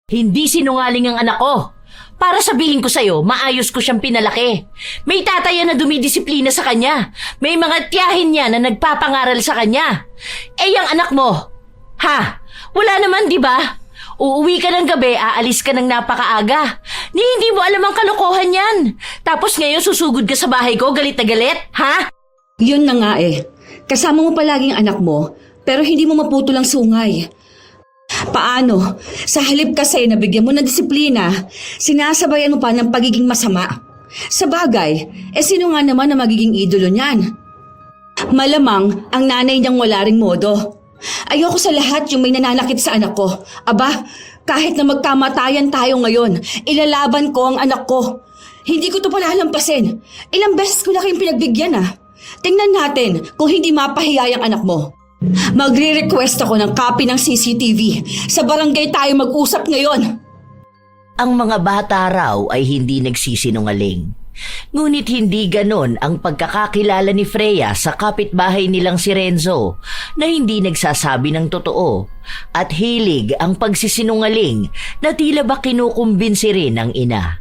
Hindi sinungaling ang anak ko. Para sabihin ko sa'yo, maayos ko siyang pinalaki. May tataya na dumidisiplina sa kanya. May mga tiyahin niya na nagpapangaral sa kanya. Eh, yung anak mo, ha? Wala naman, di ba? Uuwi ka ng gabi, aalis ka ng napakaaga. Hindi mo alam ang kalokohan yan. Tapos ngayon susugod ka sa bahay ko, galit na galit, ha? Yun na nga eh. Kasama mo palaging anak mo, pero hindi mo maputol ang sungay. Paano? Sa halip kasi na bigyan mo ng disiplina, sinasabayan mo pa ng pagiging masama. Sa bagay, sino nga naman na magiging idolo niyan? Malamang ang nanay niyang wala ring modo. Ayoko sa lahat yung may nananakit sa anak ko. Aba, kahit na magkamatayan tayo ngayon, ilalaban ko ang anak ko. Hindi ko to palalampasin. Ilang beses ko na kayong pinagbigyan Tingnan natin kung hindi mapahiya ang anak mo. Magre-request ako ng copy ng CCTV. Sa barangay tayo mag-usap ngayon. Ang mga bata raw ay hindi nagsisinungaling. Ngunit hindi ganon ang pagkakakilala ni Freya sa kapitbahay nilang si Renzo na hindi nagsasabi ng totoo at hilig ang pagsisinungaling na tila ba kinukumbinsi rin ng ina.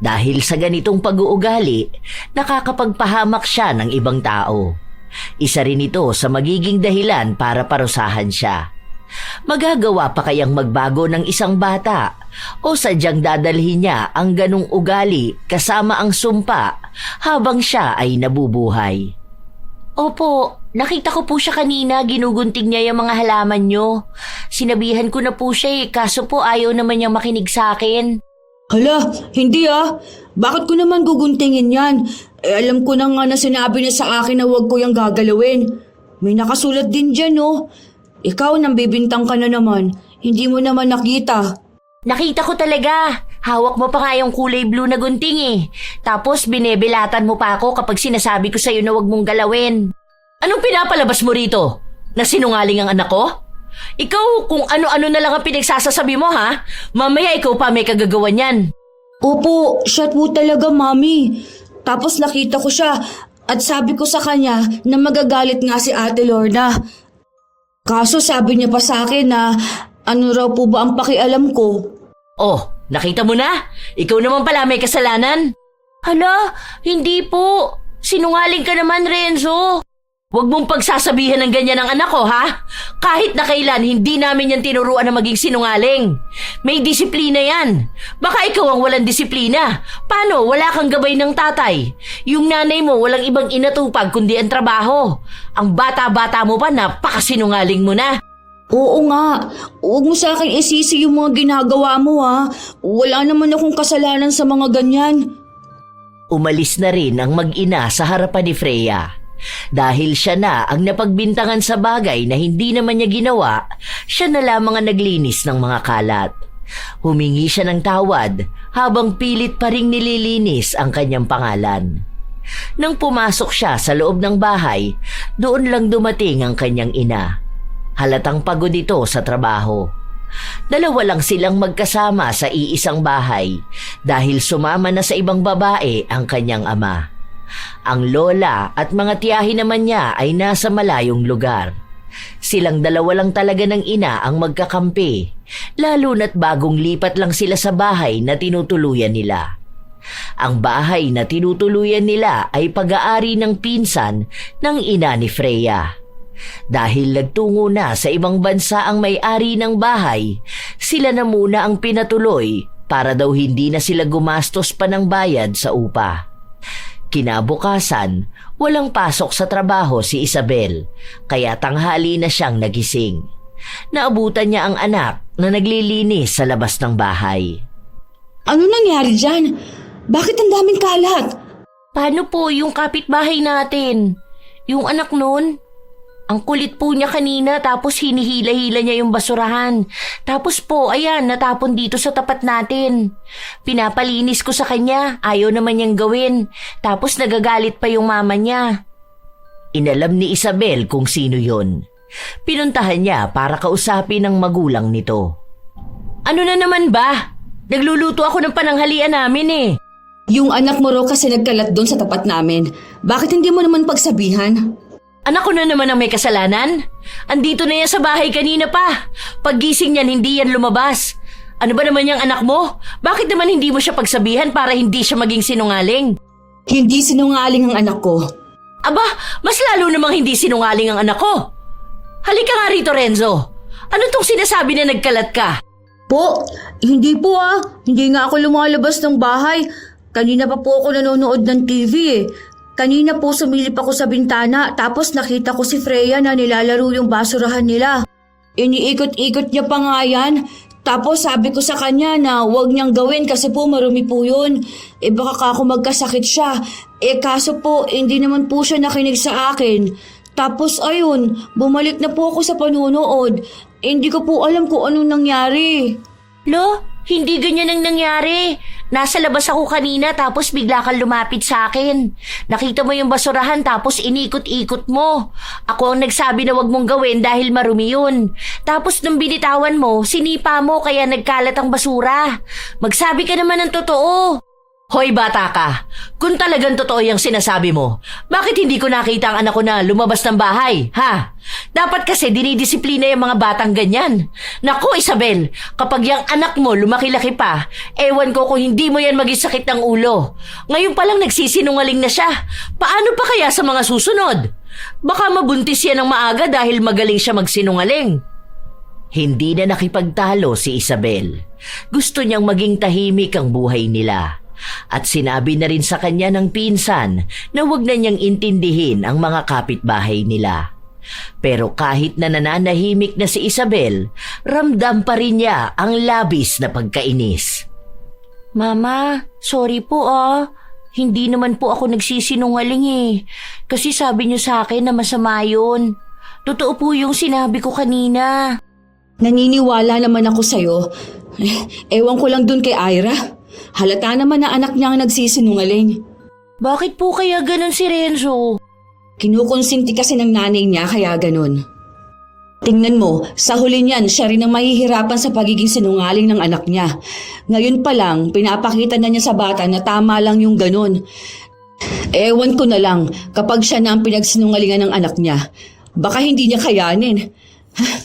Dahil sa ganitong pag-uugali, nakakapagpahamak siya ng ibang tao. Isa rin ito sa magiging dahilan para parusahan siya. Magagawa pa kayang magbago ng isang bata o sadyang dadalhin niya ang ganong ugali kasama ang sumpa habang siya ay nabubuhay? Opo, nakita ko po siya kanina, ginugunting niya yung mga halaman niyo. Sinabihan ko na po siya kaso po ayaw naman niyang makinig sa akin. Hala, hindi Bakit ko naman guguntingin yan? Alam ko na nga na sinabi niya sa akin na huwag ko yung gagalawin. May nakasulat din dyan, Ikaw nang bibintang ka na naman. Hindi mo naman nakita. Nakita ko talaga. Hawak mo pa nga yung kulay blue na gunting Tapos binebilatan mo pa ako kapag sinasabi ko sa'yo na huwag mong galawin. Anong pinapalabas mo rito? Na sinungaling ang anak ko? Ikaw kung ano-ano na lang ang pinagsasasabi mo, ha? Mamaya ikaw pa may kagagawan yan. Opo, siya po talaga, Mami. Tapos nakita ko siya at sabi ko sa kanya na magagalit nga si Ate Lorna. Kaso sabi niya pa sa akin na ano raw po ba ang pakialam ko. Oh, nakita mo na? Ikaw naman pala may kasalanan. Hala, hindi po. Sinungaling ka naman, Renzo. Huwag mong pagsasabihan ng ganyan ng anak ko, ha? Kahit na kailan, hindi namin yan tinuruan na maging sinungaling. May disiplina yan. Baka ikaw ang walang disiplina. Paano? Wala kang gabay ng tatay. Yung nanay mo walang ibang inatupag kundi ang trabaho. Ang bata-bata mo pa, napakasinungaling mo na. Oo nga. Huwag mo sa akin isisi yung mga ginagawa mo, Wala naman akong kasalanan sa mga ganyan. Umalis na rin ang mag-ina sa harapan ni Freya. Dahil siya na ang napagbintangan sa bagay na hindi naman niya ginawa, siya na lamang ang naglinis ng mga kalat. Humingi siya ng tawad habang pilit pa ring nililinis ang kanyang pangalan. Nang pumasok siya sa loob ng bahay, doon lang dumating ang kanyang ina. Halatang pagod ito sa trabaho. Dalawa lang silang magkasama sa iisang bahay dahil sumama na sa ibang babae ang kanyang ama. Ang lola at mga tiyahin naman niya ay nasa malayong lugar. Silang dalawa lang talaga ng ina ang magkakampi, lalo na't bagong lipat lang sila sa bahay na tinutuluyan nila. Ang bahay na tinutuluyan nila ay pag-aari ng pinsan ng ina ni Freya. Dahil nagtungo na sa ibang bansa ang may-ari ng bahay, sila na muna ang pinatuloy para daw hindi na sila gumastos pa ng bayad sa upa. Kinabukasan, walang pasok sa trabaho si Isabel, kaya tanghali na siyang nagising. Naabutan niya ang anak na naglilinis sa labas ng bahay. Ano nangyari dyan? Bakit ang daming kalat? Paano po yung kapitbahay natin? Yung anak nun? Ang kulit po niya kanina tapos hinihila-hila niya yung basurahan. Tapos po, ayan, natapon dito sa tapat natin. Pinapalinis ko sa kanya, ayaw naman niyang gawin. Tapos nagagalit pa yung mama niya. Inalam ni Isabel kung sino yon. Pinuntahan niya para kausapin ang magulang nito. Ano na naman ba? Nagluluto ako ng pananghalian namin Yung anak mo raw kasi nagkalat doon sa tapat namin. Bakit hindi mo naman pagsabihan? Anak ko na naman ang may kasalanan. Andito na yan sa bahay kanina pa. Paggising niyan, hindi yan lumabas. Ano ba naman yung anak mo? Bakit naman hindi mo siya pagsabihan para hindi siya maging sinungaling? Hindi sinungaling ang anak ko. Aba, mas lalo namang hindi sinungaling ang anak ko. Halika nga rito, Renzo. Ano tong sinasabi na nagkalat ka? Po, hindi po Hindi nga ako lumalabas ng bahay. Kanina pa po ako nanonood ng TV eh. Kanina po sumilip ako sa bintana tapos nakita ko si Freya na nilalaro yung basurahan nila. Iniikot-ikot niya pa nga yan. Tapos sabi ko sa kanya na huwag niyang gawin kasi po marumi po yun. Baka ako magkasakit siya. Kaso po hindi naman po siya nakinig sa akin. Tapos ayun, bumalik na po ako sa panunood. Hindi ko po alam kung anong nangyari. Lo, hindi ganyan ang nangyari. Nasa labas ako kanina tapos bigla kang lumapit sa akin. Nakita mo yung basurahan tapos inikot-ikot mo. Ako ang nagsabi na wag mong gawin dahil marumi yun. Tapos nung binitawan mo, sinipa mo kaya nagkalat ang basura. Magsabi ka naman ng totoo. Hoy bata ka, kung talagang totoo yung sinasabi mo, bakit hindi ko nakita ang anak ko na lumabas ng bahay, ha? Dapat kasi dinidisiplina yung mga batang ganyan. Naku Isabel, kapag yung anak mo lumaki-laki pa, ewan ko kung hindi mo yan magisakit ng ulo. Ngayon palang nagsisinungaling na siya. Paano pa kaya sa mga susunod? Baka mabuntis yan ng maaga dahil magaling siya magsinungaling. Hindi na nakipagtalo si Isabel. Gusto niyang maging tahimik ang buhay nila. At sinabi na rin sa kanya ng pinsan na huwag na niyang intindihin ang mga kapitbahay nila. Pero kahit na nananahimik na si Isabel, ramdam pa rin niya ang labis na pagkainis. Mama, sorry po Hindi naman po ako nagsisinungaling Kasi sabi niyo sa akin na masama yun. Totoo po yung sinabi ko kanina. Naniniwala naman ako sa'yo. Ewan ko lang dun kay Ira. Halata naman na anak niya ang nagsisinungaling. Bakit po kaya ganun si Renzo? Kinukonsinti kasi ng nanay niya kaya ganun. Tingnan mo, sa huli niyan siya rin ang mahihirapan sa pagiging sinungaling ng anak niya. Ngayon pa lang, pinapakita na niya sa bata na tama lang yung ganun. Ewan ko na lang kapag siya na ang pinagsinungalingan ng anak niya. Baka hindi niya kayanin.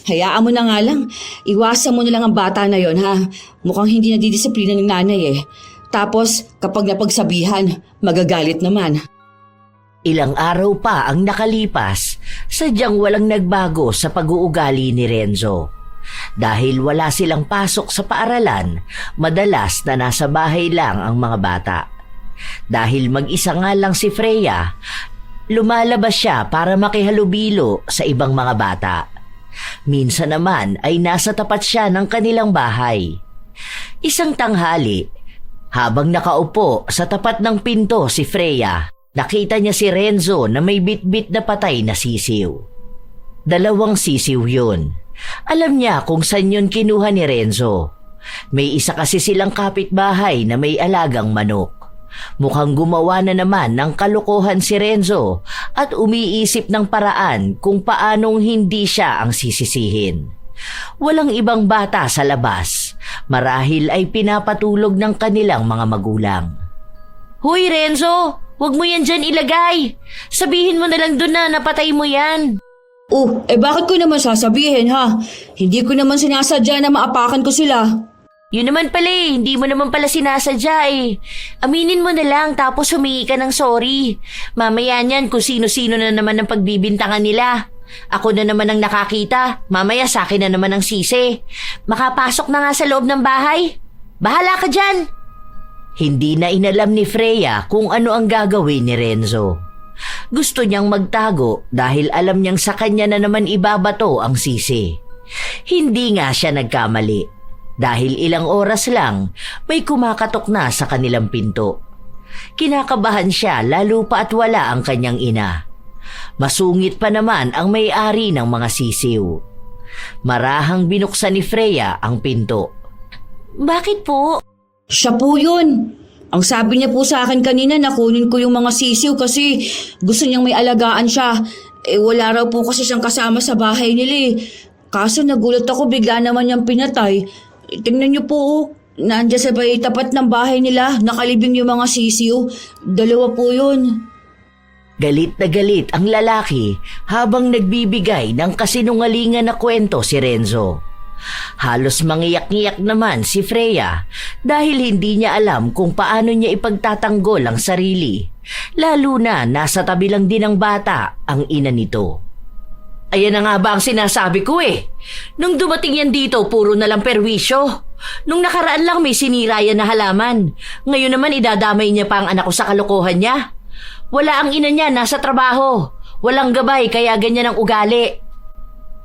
Hayaan mo na nga lang. Iwasan mo na lang ang bata na yon ha. Mukhang hindi nadidisiplina ng nanay Tapos kapag napagsabihan, magagalit naman. Ilang araw pa ang nakalipas, sadyang walang nagbago sa pag-uugali ni Renzo. Dahil wala silang pasok sa paaralan, madalas na nasa bahay lang ang mga bata. Dahil mag-isa nga lang si Freya, lumalabas siya para makihalubilo sa ibang mga bata. Minsan naman ay nasa tapat siya ng kanilang bahay. Isang tanghali, habang nakaupo sa tapat ng pinto si Freya, nakita niya si Renzo na may bitbit na patay na sisiw. 2 sisiw yun. Alam niya kung saan yun kinuha ni Renzo. May isa kasi silang kapitbahay na may alagang manok. Mukhang gumawa na naman ng kalokohan si Renzo at umiisip ng paraan kung paanong hindi siya ang sisisihin. Walang ibang bata sa labas, marahil ay pinapatulog ng kanilang mga magulang. Hoy Renzo, wag mo yan dyan ilagay. Sabihin mo na lang doon na napatay mo yan. Bakit ko naman sasabihin ha? Hindi ko naman sinasadya na maapakan ko sila. Yun naman pala hindi mo naman pala sinasadya Aminin mo na lang tapos humingi ka ng sorry. Mamaya niyan kung sino-sino na naman ang pagbibintangan nila. Ako na naman ang nakakita, mamaya sa akin na naman ang sisi. Makapasok na nga sa loob ng bahay. Bahala ka dyan. Hindi na inalam ni Freya kung ano ang gagawin ni Renzo. Gusto niyang magtago dahil alam niyang sa kanya na naman ibabato ang sisi. Hindi nga siya nagkamali. Dahil ilang oras lang, may kumakatok na sa kanilang pinto. Kinakabahan siya lalo pa at wala ang kanyang ina. Masungit pa naman ang may-ari ng mga sisiw. Marahang binuksan ni Freya ang pinto. Bakit po? Siya po yun. Ang sabi niya po sa akin kanina na kunin ko yung mga sisiw kasi gusto niyang may alagaan siya. Wala raw po kasi siyang kasama sa bahay nila Kaso nagulat ako bigla naman niyang pinatay. Tingnan niyo po nandiyan sa tapat ng bahay nila, nakalibing yung mga sisiw. 2 po yun. Galit na galit ang lalaki habang nagbibigay ng kasinungalingan na kwento si Renzo. Halos mangiyak-ngiyak naman si Freya dahil hindi niya alam kung paano niya ipagtatanggol ang sarili. Lalo na nasa tabi lang din ng bata ang ina nito. Ayan na nga ba ang sinasabi ko eh. Nung dumating yan dito, puro na lang perwisyo. Nung nakaraan lang may sinira yan na halaman. Ngayon naman idadamay niya pa ang anak ko sa kalokohan niya. Wala ang ina niya, nasa trabaho. Walang gabay kaya ganyan ang ugali.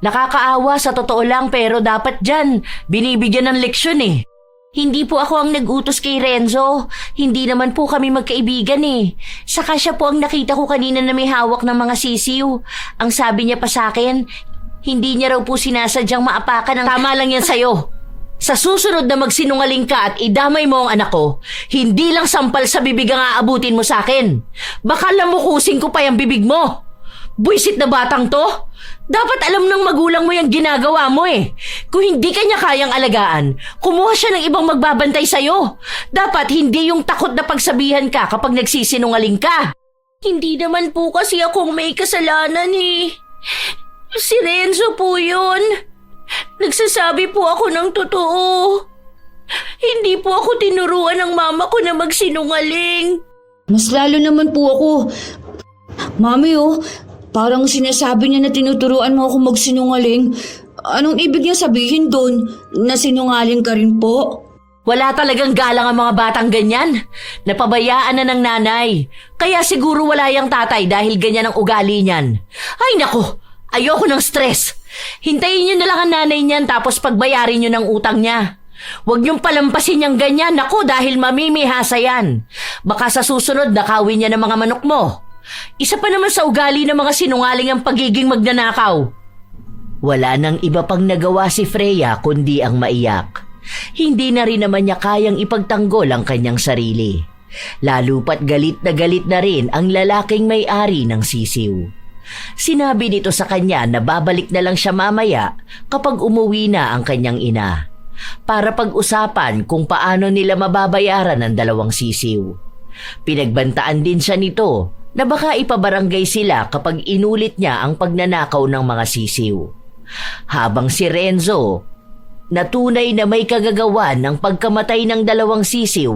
Nakakaawa sa totoo lang pero dapat dyan, binibigyan ng leksyon eh. Hindi po ako ang nag-utos kay Renzo. Hindi naman po kami magkaibigan eh. Saka siya po ang nakita ko kanina na may hawak ng mga sisiw. Ang sabi niya pa sa akin, hindi niya raw po sinasadyang maapakan ng tama lang yan sa'yo. Sa susunod na magsinungaling ka at idamay mo ang anak ko, hindi lang sampal sa bibig ang aabutin mo sa akin. Baka lamukusin ko pa yung bibig mo. Buisit na batang to. Dapat alam ng magulang mo yung ginagawa mo eh. Kung hindi ka niya kayang alagaan, kumuha siya ng ibang magbabantay sa'yo. Dapat hindi yung takot na pagsabihan ka kapag nagsisinungaling ka. Hindi naman po kasi akong may kasalanan eh. Si Renzo po yun. Nagsasabi po ako ng totoo. Hindi po ako tinuruan ng mama ko na magsinungaling. Mas lalo naman po ako. Mami parang sinasabi niya na tinuturuan mo ako magsinungaling. Anong ibig niya sabihin doon? Na sinungaling ka rin po? Wala talagang galang ang mga batang ganyan. Napabayaan na ng nanay. Kaya siguro wala yung tatay dahil ganyan ang ugali niyan. Ay nako, ayoko ng stress. Hintayin niyo na lang ang nanay niyan tapos pagbayarin niyo ng utang niya. Huwag niyong palampasin niyang ganyan. Nako, dahil mamimihasa yan. Baka sa susunod nakawin niya ng mga manok mo. Isa pa naman sa ugali ng mga sinungaling ang pagiging magnanakaw. Wala nang iba pang nagawa si Freya kundi ang maiyak. Hindi na rin naman niya kayang ipagtanggol ang kanyang sarili. Lalo pat galit na rin ang lalaking may-ari ng sisiw. Sinabi nito sa kanya na babalik na lang siya mamaya kapag umuwi na ang kanyang ina, para pag-usapan kung paano nila mababayaran ang dalawang sisiw. Pinagbantaan din siya nito na baka ipabarangay sila kapag inulit niya ang pagnanakaw ng mga sisiw. Habang si Renzo, na tunay na may kagagawan ng pagkamatay ng dalawang sisiw,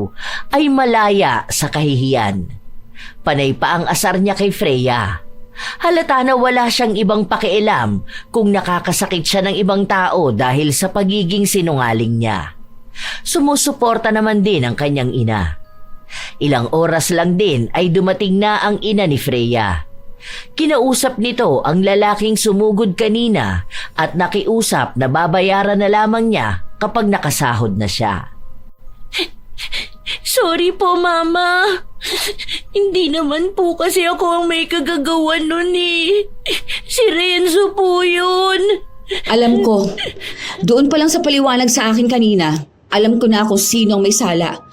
ay malaya sa kahihiyan. Panay pa ang asar niya kay Freya. Halata na wala siyang ibang pakialam kung nakakasakit siya ng ibang tao dahil sa pagiging sinungaling niya. Sumusuporta naman din ang kanyang ina. Ilang oras lang din ay dumating na ang ina ni Freya. Kinausap nito ang lalaking sumugod kanina at nakiusap na babayaran na lamang niya kapag nakasahod na siya. Sorry po, Mama. Hindi naman po kasi ako ang may kagagawan nun eh. Si Renzo po yun. Alam ko. Doon pa lang sa paliwanag sa akin kanina, alam ko na kung sino ang may sala.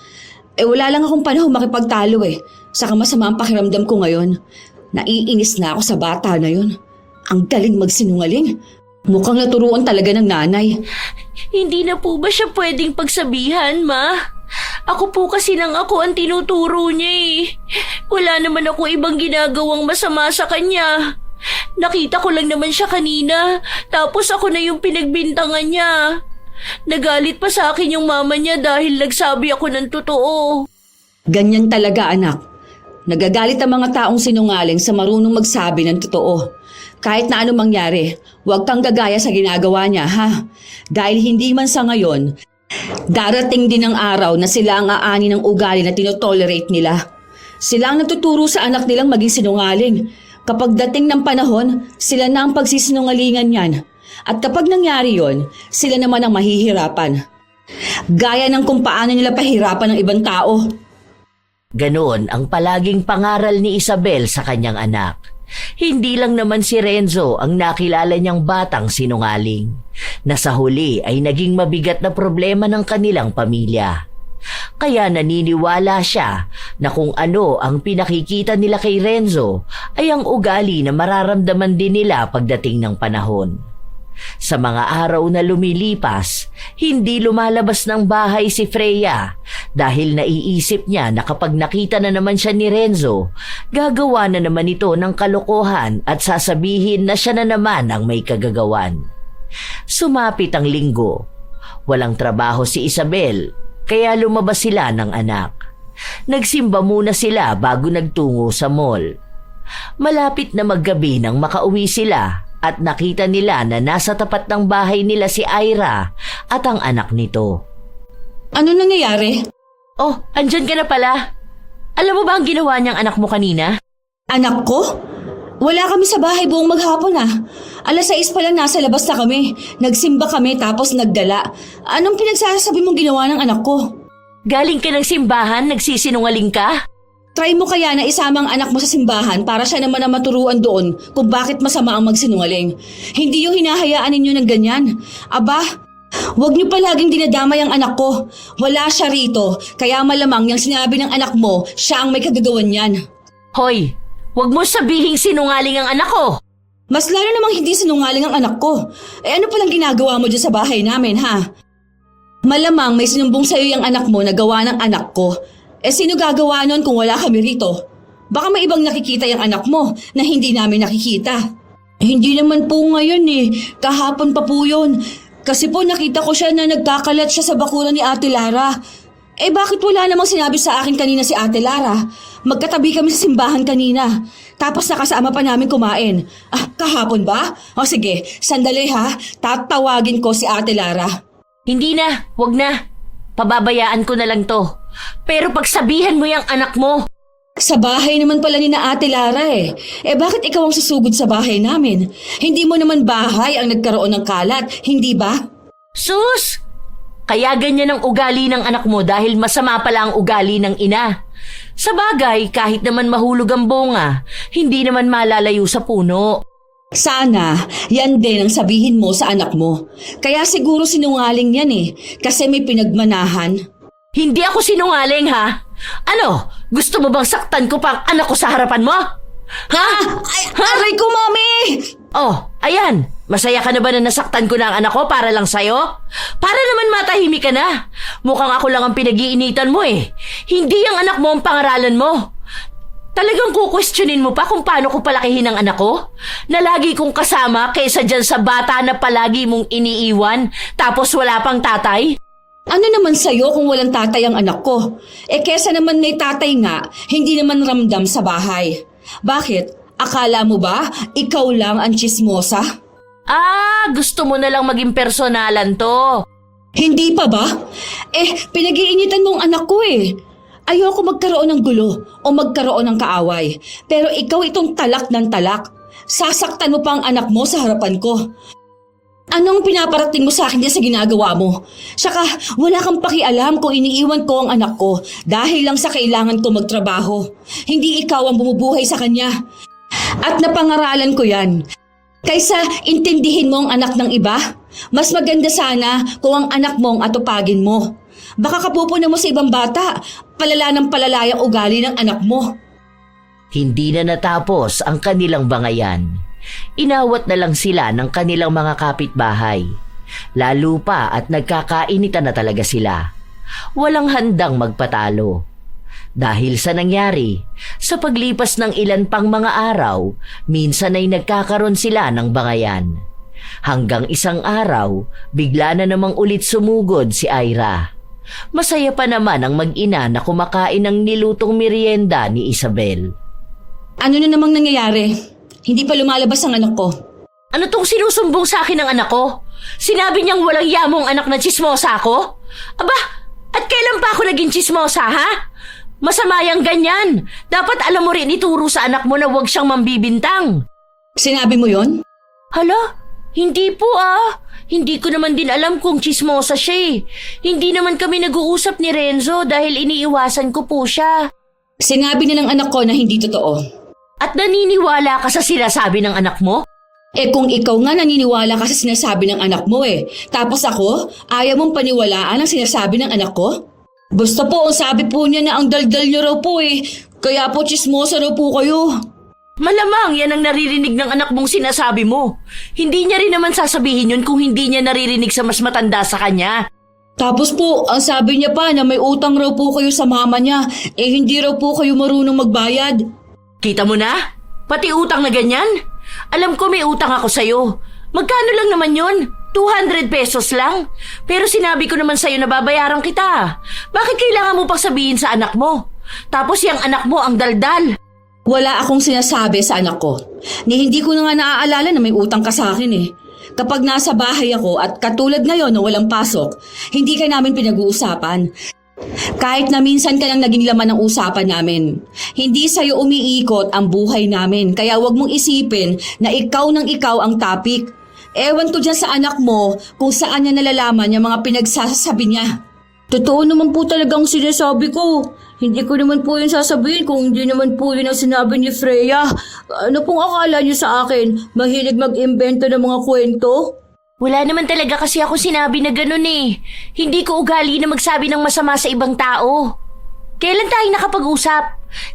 Wala lang akong panahon makipagtalo eh. Saka masama ang pakiramdam ko ngayon. Naiinis na ako sa bata na yun. Ang galing magsinungaling. Mukhang naturuan talaga ng nanay. Hindi na po ba siya pwedeng pagsabihan, Ma? Ako po kasi nang ako ang tinuturo niya eh. Wala naman ako ibang ginagawang masama sa kanya. Nakita ko lang naman siya kanina, tapos ako na yung pinagbintangan niya. Nagalit pa sa akin yung mama niya dahil nagsabi ako ng totoo. Ganyan talaga, anak. Nagagalit ang mga taong sinungaling sa marunong magsabi ng totoo. Kahit na anong mangyari, huwag kang gagaya sa ginagawa niya, ha? Dahil hindi man sa ngayon, darating din ang araw na sila ang aani ng ugali na tinotolerate nila. Sila ang natuturo sa anak nilang maging sinungaling. Kapag dating ng panahon, sila na ang pagsisinungalingan yan. At kapag nangyari yon, sila naman ang mahihirapan. Gaya ng kung paano nila pahirapan ng ibang tao. Ganon ang palaging pangaral ni Isabel sa kanyang anak. Hindi lang naman si Renzo ang nakilala niyang batang sinungaling, na sa huli ay naging mabigat na problema ng kanilang pamilya. Kaya naniniwala siya na kung ano ang pinakikita nila kay Renzo ay ang ugali na mararamdaman din nila pagdating ng panahon. Sa mga araw na lumilipas, hindi lumalabas ng bahay si Freya dahil naiisip niya na kapag nakita na naman siya ni Renzo, gagawa na naman ito ng kalokohan at sasabihin na siya na naman ang may kagagawan. Sumapit ang linggo. Walang trabaho si Isabel, kaya lumabas sila ng anak. Nagsimba muna sila bago nagtungo sa mall. Malapit na maggabi nang makauwi sila at nakita nila na nasa tapat ng bahay nila si Ira at ang anak nito. Ano nangyayari? Oh, andyan ka na pala. Alam mo ba ang ginawa niyang anak mo kanina? Anak ko? Wala kami sa bahay buong maghapon ah. 6:00 pa lang nasa labas na kami. Nagsimba kami tapos nagdala. Anong pinagsasabi mong ginawa ng anak ko? Galing ka ng simbahan, nagsisinungaling ka? Try mo kaya na isama ang anak mo sa simbahan para siya naman ang maturuan doon kung bakit masama ang magsinungaling. Hindi yung hinahayaan ninyo ng ganyan. Aba, huwag niyo palaging dinadamay ang anak ko. Wala siya rito, kaya malamang yung sinabi ng anak mo, siya ang may kagagawan niyan. Hoy, huwag mo sabihing sinungaling ang anak ko. Mas lalo namang hindi sinungaling ang anak ko. Ano palang ginagawa mo dyan sa bahay namin, ha? Malamang may sinumbong sa'yo yung anak mo na gawa ng anak ko. Sino gagawa nun kung wala kami rito? Baka may ibang nakikita yung anak mo na hindi namin nakikita. Hindi naman po ngayon eh. Kahapon pa po yun. Kasi po nakita ko siya na nagkakalat siya sa bakuran ni Ate Lara. Bakit wala namang sinabi sa akin kanina si Ate Lara? Magkatabi kami sa simbahan kanina. Tapos nakasama pa namin kumain. Kahapon ba? O sige, sandali ha. Tatawagin ko si Ate Lara. Hindi na, wag na. Pababayaan ko na lang to. Pero pagsabihan mo yung anak mo. Sa bahay naman pala ni na Ate Lara eh. Bakit ikaw ang susugod sa bahay namin? Hindi mo naman bahay ang nagkaroon ng kalat, hindi ba? Sus! Kaya ganyan ang ugali ng anak mo dahil masama pala ang ugali ng ina. Sa bagay, kahit naman mahulog ang bunga, hindi naman malalayo sa puno. Sana, yan din ang sabihin mo sa anak mo. Kaya siguro sinungaling yan eh, kasi may pinagmanahan. Hindi ako sinungaling ha? Ano, gusto mo bang saktan ko pa ang anak ko sa harapan mo? Ha? Aray ko, Mami! Oh, ayan. Masaya ka na ba na nasaktan ko na ang anak ko para lang sa'yo? Para naman matahimik ka na. Mukhang ako lang ang pinag-iinitan mo eh. Hindi ang anak mo ang pangaralan mo. Talagang kukwestiyonin mo pa kung paano ko palakihin ang anak ko? Na lagi kong kasama kaysa dyan sa bata na palagi mong iniiwan tapos wala pang tatay? Ano naman sa'yo kung walang tatay ang anak ko? Kesa naman may tatay nga, hindi naman ramdam sa bahay. Bakit? Akala mo ba ikaw lang ang tsismosa? Gusto mo na lang maging personalan to. Hindi pa ba? Pinag-iinitan mo ang anak ko eh. Ayoko magkaroon ng gulo o magkaroon ng kaaway. Pero ikaw itong talak ng talak. Sasaktan mo pa ang anak mo sa harapan ko. Anong pinaparating mo sa akin sa ginagawa mo? Saka wala kang pakialam kung iniiwan ko ang anak ko dahil lang sa kailangan ko magtrabaho. Hindi ikaw ang bumubuhay sa kanya. At napangaralan ko yan. Kaysa intindihin mo ang anak ng iba, mas maganda sana kung ang anak mo ang atupagin mo. Baka kapupunan mo sa ibang bata, palala ng palala yung ugali ng anak mo. Hindi na natapos ang kanilang bangayan. Inawat na lang sila ng kanilang mga kapitbahay. Lalo pa at nagkakainitan na talaga sila. Walang handang magpatalo. Dahil sa nangyari, sa paglipas ng ilan pang mga araw, minsan ay nagkakaroon sila ng bangayan. Hanggang isang araw, bigla na namang ulit sumugod si Ira. Masaya pa naman ang mag-ina na kumakain ng nilutong merienda ni Isabel. Ano na namang nangyayari? Hindi pa lumalabas ang anak ko. Ano tong sinusumbong sa akin ng anak ko? Sinabi niyang walang yamong anak na tsismosa ako? Aba, at kailan pa ako naging tsismosa, ha? Masama yang ganyan. Dapat alam mo rin ituro sa anak mo na huwag siyang mambibintang. Sinabi mo yon? Hala, hindi po Hindi ko naman din alam kung tsismosa siya eh. Hindi naman kami nag-uusap ni Renzo dahil iniiwasan ko po siya. Sinabi na ng anak ko na hindi totoo. At naniniwala ka sa sinasabi ng anak mo? Kung ikaw nga naniniwala ka sa sinasabi ng anak mo tapos ako, ayaw mong paniwalaan ang sinasabi ng anak ko? Basta po, ang sabi po niya na ang daldal niyo raw po kaya po tsismosa raw po kayo. Malamang yan ang naririnig ng anak mong sinasabi mo. Hindi niya rin naman sasabihin yun kung hindi niya naririnig sa mas matanda sa kanya. Tapos po, ang sabi niya pa na may utang raw po kayo sa mama niya, hindi raw po kayo marunong magbayad. Kita mo na? Pati utang na ganyan? Alam ko may utang ako sa'yo. Magkano lang naman yun? 200 pesos lang. Pero sinabi ko naman sa'yo na babayaran kita. Bakit kailangan mo pang sabihin sa anak mo? Tapos yung anak mo ang daldal. Wala akong sinasabi sa anak ko. Ni hindi ko na nga naaalala na may utang ka sa akin eh. Kapag nasa bahay ako at katulad ngayon na walang pasok, hindi ka namin pinag-uusapan. Kahit na minsan ka lang naging laman ng usapan namin. Hindi sa'yo umiikot ang buhay namin, kaya wag mong isipin na ikaw nang ikaw ang topic. Ewan ko dyan sa anak mo kung saan niya nalalaman yung mga pinagsasabi niya. Totoo naman po talagang sinasabi ko. Hindi ko naman po yun sasabihin kung hindi naman po yun ang sinabi ni Freya. Ano pong akala niyo sa akin? Mahilig mag-imbento ng mga kwento? Wala naman talaga kasi ako sinabi na ganun eh. Hindi ko ugali na magsabi ng masama sa ibang tao. Kailan tayo nakapag-usap?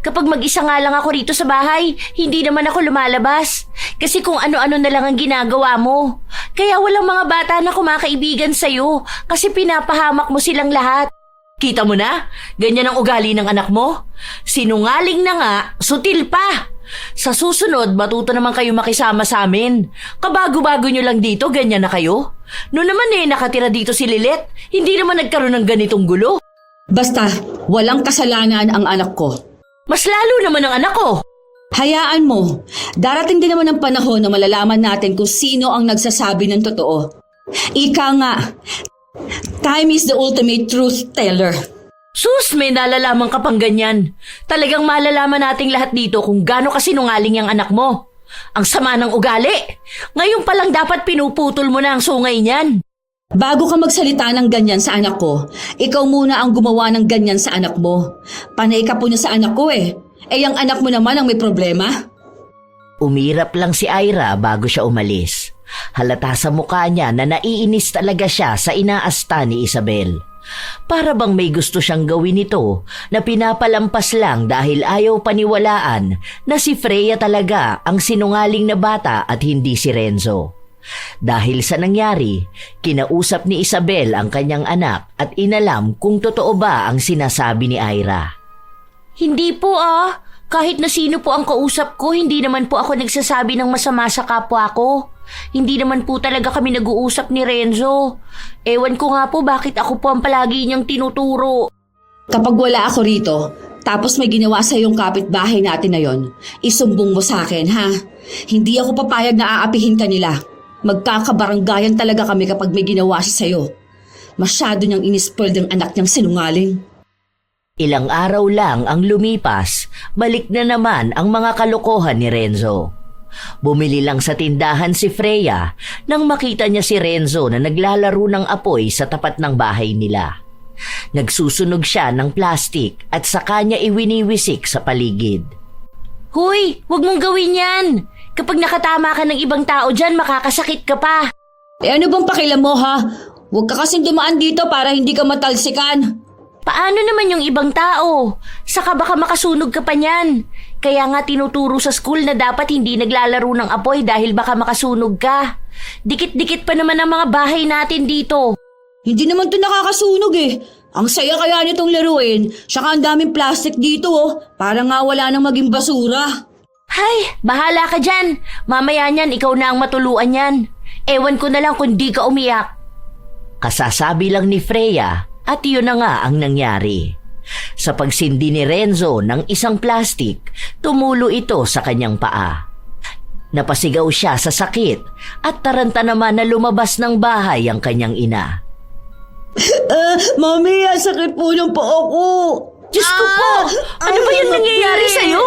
Kapag mag-isa nga lang ako rito sa bahay, hindi naman ako lumalabas. Kasi kung ano-ano na lang ang ginagawa mo. Kaya walang mga bata na kumakaibigan sa'yo kasi pinapahamak mo silang lahat. Kita mo na? Ganyan ang ugali ng anak mo? Sinungaling na nga, sutil pa. Sa susunod, matuto naman kayo makisama sa amin. Kabago-bago nyo lang dito, ganyan na kayo? Noon naman nakatira dito si Lilet. Hindi naman nagkaroon ng ganitong gulo. Basta, walang kasalanan ang anak ko. Mas lalo naman ang anak ko. Hayaan mo, darating din naman ang panahon na malalaman natin kung sino ang nagsasabi ng totoo. Ika nga, time is the ultimate truth teller. Sus, may nalalaman ka pang ganyan. Talagang malalaman nating lahat dito kung gaano kasinungaling yung anak mo. Ang sama ng ugali. Ngayon pa lang dapat pinuputol mo na ang sungay niyan. Bago ka magsalita ng ganyan sa anak ko, ikaw muna ang gumawa ng ganyan sa anak mo. Panay ka po na sa anak ko eh. Eh, ang anak mo naman ang may problema. Umirap lang si Ira bago siya umalis. Halata sa mukha niya na naiinis talaga siya sa inaasta ni Isabel. Para bang may gusto siyang gawin ito na pinapalampas lang dahil ayaw paniwalaan na si Freya talaga ang sinungaling na bata at hindi si Renzo. Dahil sa nangyari, kinausap ni Isabel ang kanyang anak at inalam kung totoo ba ang sinasabi ni Ira. Hindi po ah. Kahit na sino po ang kausap ko, hindi naman po ako nagsasabi ng masama sa kapwa ko. Hindi naman po talaga kami nag-uusap ni Renzo. Ewan ko nga po bakit ako po ang palagi niyang tinuturo. Kapag wala ako rito, tapos may ginawa sa iyong kapitbahay natin na yon, isumbong mo sa akin ha. Hindi ako papayag na aapihin ka nila. Magkakabaranggayan talaga kami kapag may ginawa siya sa'yo. Masyado niyang inispoiled ang anak niyang sinungaling. Ilang araw lang ang lumipas, balik na naman ang mga kalokohan ni Renzo. Bumili lang sa tindahan si Freya nang makita niya si Renzo na naglalaro ng apoy sa tapat ng bahay nila. Nagsusunog siya ng plastik at saka niya iwiniwisik sa paligid. Hoy, wag mong gawin yan! Kapag nakatama ka ng ibang tao dyan, makakasakit ka pa. Eh ano bang pakialam mo ha? Huwag ka kasing dumaan dito para hindi ka matalsikan. Paano naman yung ibang tao? Saka baka makasunog ka pa niyan. Kaya nga tinuturo sa school na dapat hindi naglalaro ng apoy dahil baka makasunog ka. Dikit-dikit pa naman ang mga bahay natin dito. Hindi naman to nakakasunog eh. Ang saya kaya nitong laruin, saka ang daming plastic dito oh. Para nga wala nang maging basura. Hay, bahala ka dyan. Mamaya niyan, ikaw na ang matuluan yan. Ewan ko na lang kung di ka umiyak. Kasasabi lang ni Freya at yun na nga ang nangyari. Sa pagsindi ni Renzo ng isang plastik, tumulo ito sa kanyang paa. Napasigaw siya sa sakit at taranta naman na lumabas ng bahay ang kanyang ina. Mami, sakit po ng paa ko. Diyos ko po! Ano ba yung nangyayari sa'yo?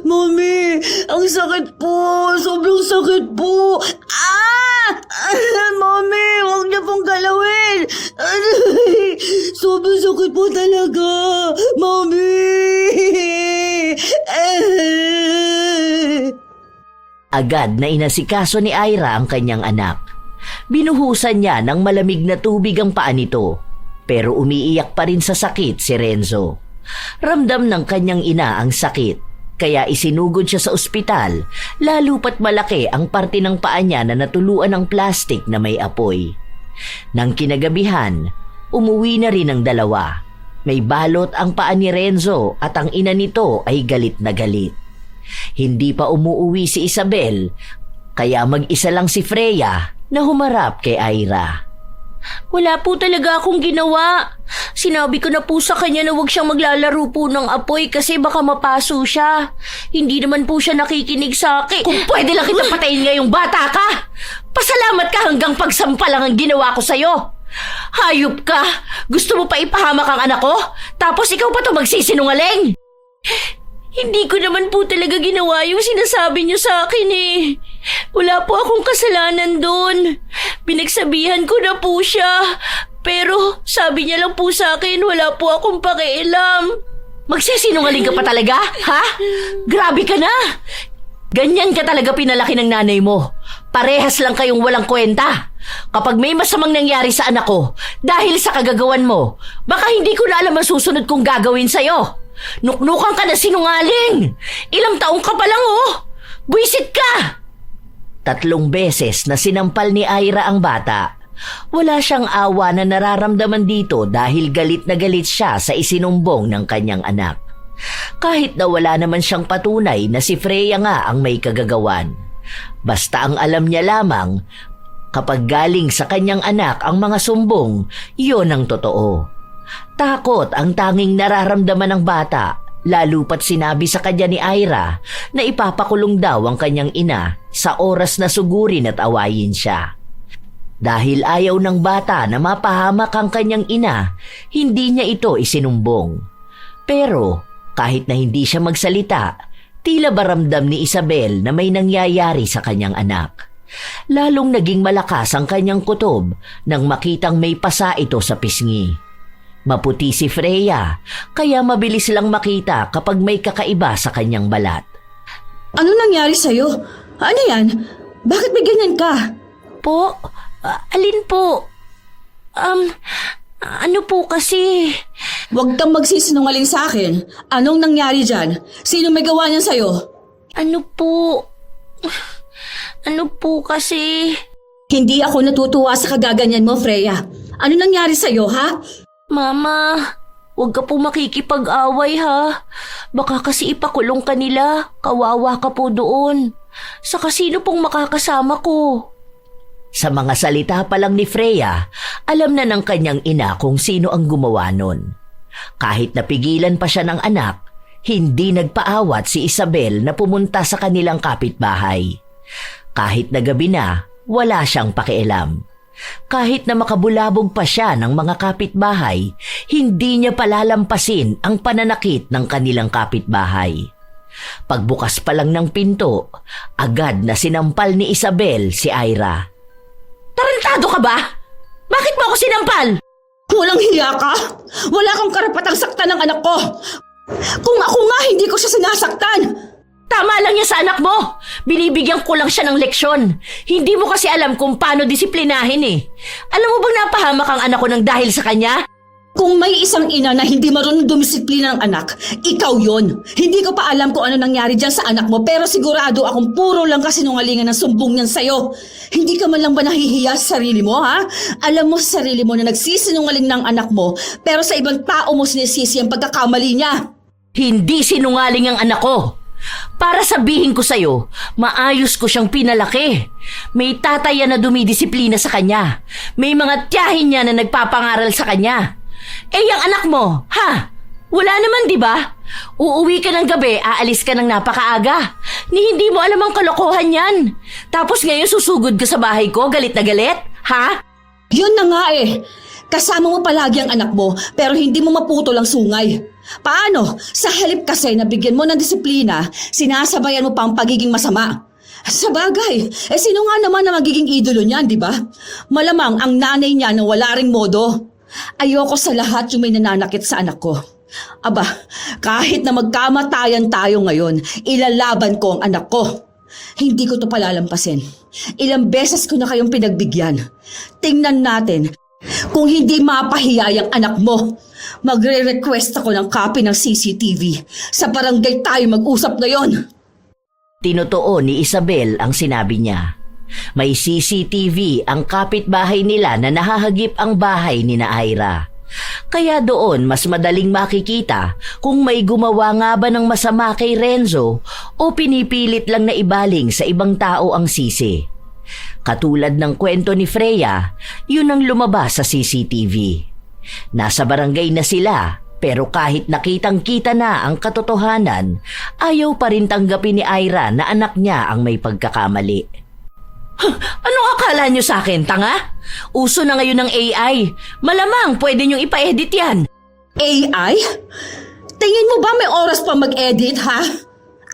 Mami, ang sakit po. Sobrang sakit po. Mami, huwag niyo pong galawin. Sobrang sakit po talaga. Mami. Agad na inasikaso ni Ira ang kanyang anak. Binuhusan niya ng malamig na tubig ang paa nito. Pero umiiyak pa rin sa sakit si Renzo. Ramdam ng kanyang ina ang sakit, kaya isinugod siya sa ospital, lalo pat malaki ang parte ng paa niya na natuluan ng plastik na may apoy. Nang kinagabihan, umuwi na rin ang dalawa. May balot ang paa ni Renzo at ang ina nito ay galit na galit. Hindi pa umuuwi si Isabel, kaya mag-isa lang si Freya na humarap kay Ira. Wala po talaga akong ginawa. Sinabi ko na po sa kanya na huwag siyang maglalaro po ng apoy kasi baka mapaso siya. Hindi naman po siya nakikinig sa akin. Kung pwede lang kita patayin ngayong bata ka! Pasalamat ka hanggang pagsampa lang ang ginawa ko sa'yo! Hayop ka! Gusto mo pa ipahamak ang anak ko? Tapos ikaw pa to magsisinungaling! Hindi ko naman po talaga ginawa yung sinasabi niyo sa akin eh. Wala po akong kasalanan doon. Pinagsabihan ko na po siya. Pero sabi niya lang po sa akin, wala po akong pakialam. Magsisinungaling ka pa talaga? Ha? Grabe ka na! Ganyan ka talaga pinalaki ng nanay mo. Parehas lang kayong walang kwenta. Kapag may masamang nangyari sa anak ko, dahil sa kagagawan mo, baka hindi ko na alam ang susunod kong gagawin sa'yo. Nuknukan ka na sinungaling! Ilang taong ka pa lang oh! Buisit ka! 3 beses na sinampal ni Ira ang bata. Wala siyang awa na nararamdaman dito dahil galit na galit siya sa isinumbong ng kanyang anak. Kahit na wala naman siyang patunay na si Freya nga ang may kagagawan. Basta ang alam niya lamang, kapag galing sa kanyang anak ang mga sumbong, yun ang totoo. Takot ang tanging nararamdaman ng bata, lalo pat sinabi sa kanya ni Ira na ipapakulong daw ang kanyang ina sa oras na sugurin at awayin siya. Dahil ayaw ng bata na mapahamak ang kanyang ina, hindi niya ito isinumbong. Pero kahit na hindi siya magsalita, tila baramdam ni Isabel na may nangyayari sa kanyang anak. Lalong naging malakas ang kanyang kutob nang makitang may pasa ito sa pisngi. Maputi si Freya, kaya mabilis lang makita kapag may kakaiba sa kanyang balat. Ano nangyari sa'yo? Ano yan? Bakit may ganyan ka? Po? Alin po? Ano po kasi? Huwag kang magsisinungaling sa akin. Anong nangyari dyan? Sino may gawa niyan sa'yo? Ano po? Ano po kasi? Hindi ako natutuwa sa kagaganyan mo, Freya. Ano nangyari sa'yo, ha? Mama, huwag ka po makikipag-away ha. Baka kasi ipakulong ka nila. Kawawa ka po doon. Saka sino pong makakasama ko? Sa mga salita pa lang ni Freya, alam na ng kanyang ina kung sino ang gumawa nun. Kahit napigilan pa siya ng anak, hindi nagpaawat si Isabel na pumunta sa kanilang kapitbahay. Kahit na gabi na, wala siyang pakialam. Kahit na makabulabog pa siya ng mga kapitbahay, hindi niya palalampasin ang pananakit ng kanilang kapitbahay. Pagbukas pa lang ng pinto, agad na sinampal ni Isabel si Ira. Tarantado ka ba? Bakit mo ako sinampal? Walang hiya ka? Wala kang karapatang saktan ng anak ko. Kung ako nga, hindi ko siya sinasaktan. Tama lang yan sa anak mo. Binibigyan ko lang siya ng leksyon. Hindi mo kasi alam kung paano disiplinahin eh. Alam mo bang napahamak ang anak ko ng dahil sa kanya? Kung may isang ina na hindi marunong dumisiplina ng anak, ikaw yon. Hindi ko pa alam kung ano nangyari dyan sa anak mo, pero sigurado akong puro lang kasinungalingan ng sumbong niyan sa'yo. Hindi ka man lang ba nahihiya sa sarili mo, ha? Alam mo sa sarili mo na nagsisinungaling ng anak mo, pero sa ibang tao mo sinisisi ang pagkakamali niya. Hindi sinungaling ang anak ko. Para sabihin ko sa'yo, maayos ko siyang pinalaki. May tatay na dumidisiplina sa kanya. May mga tiyahin niya na nagpapangaral sa kanya. Eh, yung anak mo, ha? Wala naman, di ba? Uuwi ka ng gabi, aalis ka ng napakaaga. Ni hindi mo alam ang kalokohan yan. Tapos ngayon susugod ka sa bahay ko, galit na galit, ha? Yun na nga eh. Kasama mo palagi ang anak mo, pero hindi mo maputol ang sungay. Paano? Sa halip kasi na bigyan mo ng disiplina, sinasabayan mo pa ang pagiging masama. Sa bagay, sino nga naman na magiging idolo niyan, di ba? Malamang ang nanay niya na wala ring modo. Ayoko sa lahat yung may nananakit sa anak ko. Aba, kahit na magkamatayan tayo ngayon, ilalaban ko ang anak ko. Hindi ko to palalampasin. Ilang beses ko na kayong pinagbigyan. Tingnan natin kung hindi mapahiya ang anak mo. Magre-request ako ng copy ng CCTV. Sa barangay tayo mag-usap ngayon. Tinutuon ni Isabel ang sinabi niya. May CCTV ang kapitbahay nila na nahahagip ang bahay ni na Ira. Kaya doon mas madaling makikita kung may gumawa nga ba ng masama kay Renzo o pinipilit lang na ibaling sa ibang tao ang sisi. Katulad ng kwento ni Freya, yun ang lumabas sa CCTV. Nasa barangay na sila, pero kahit nakitang-kita na ang katotohanan, ayaw pa rin tanggapin ni Ira na anak niya ang may pagkakamali. Anong akala niyo sa akin, tanga? Uso na ngayon ng AI. Malamang pwede niyong ipa-edit yan. AI? Tingin mo ba may oras pa mag-edit, ha?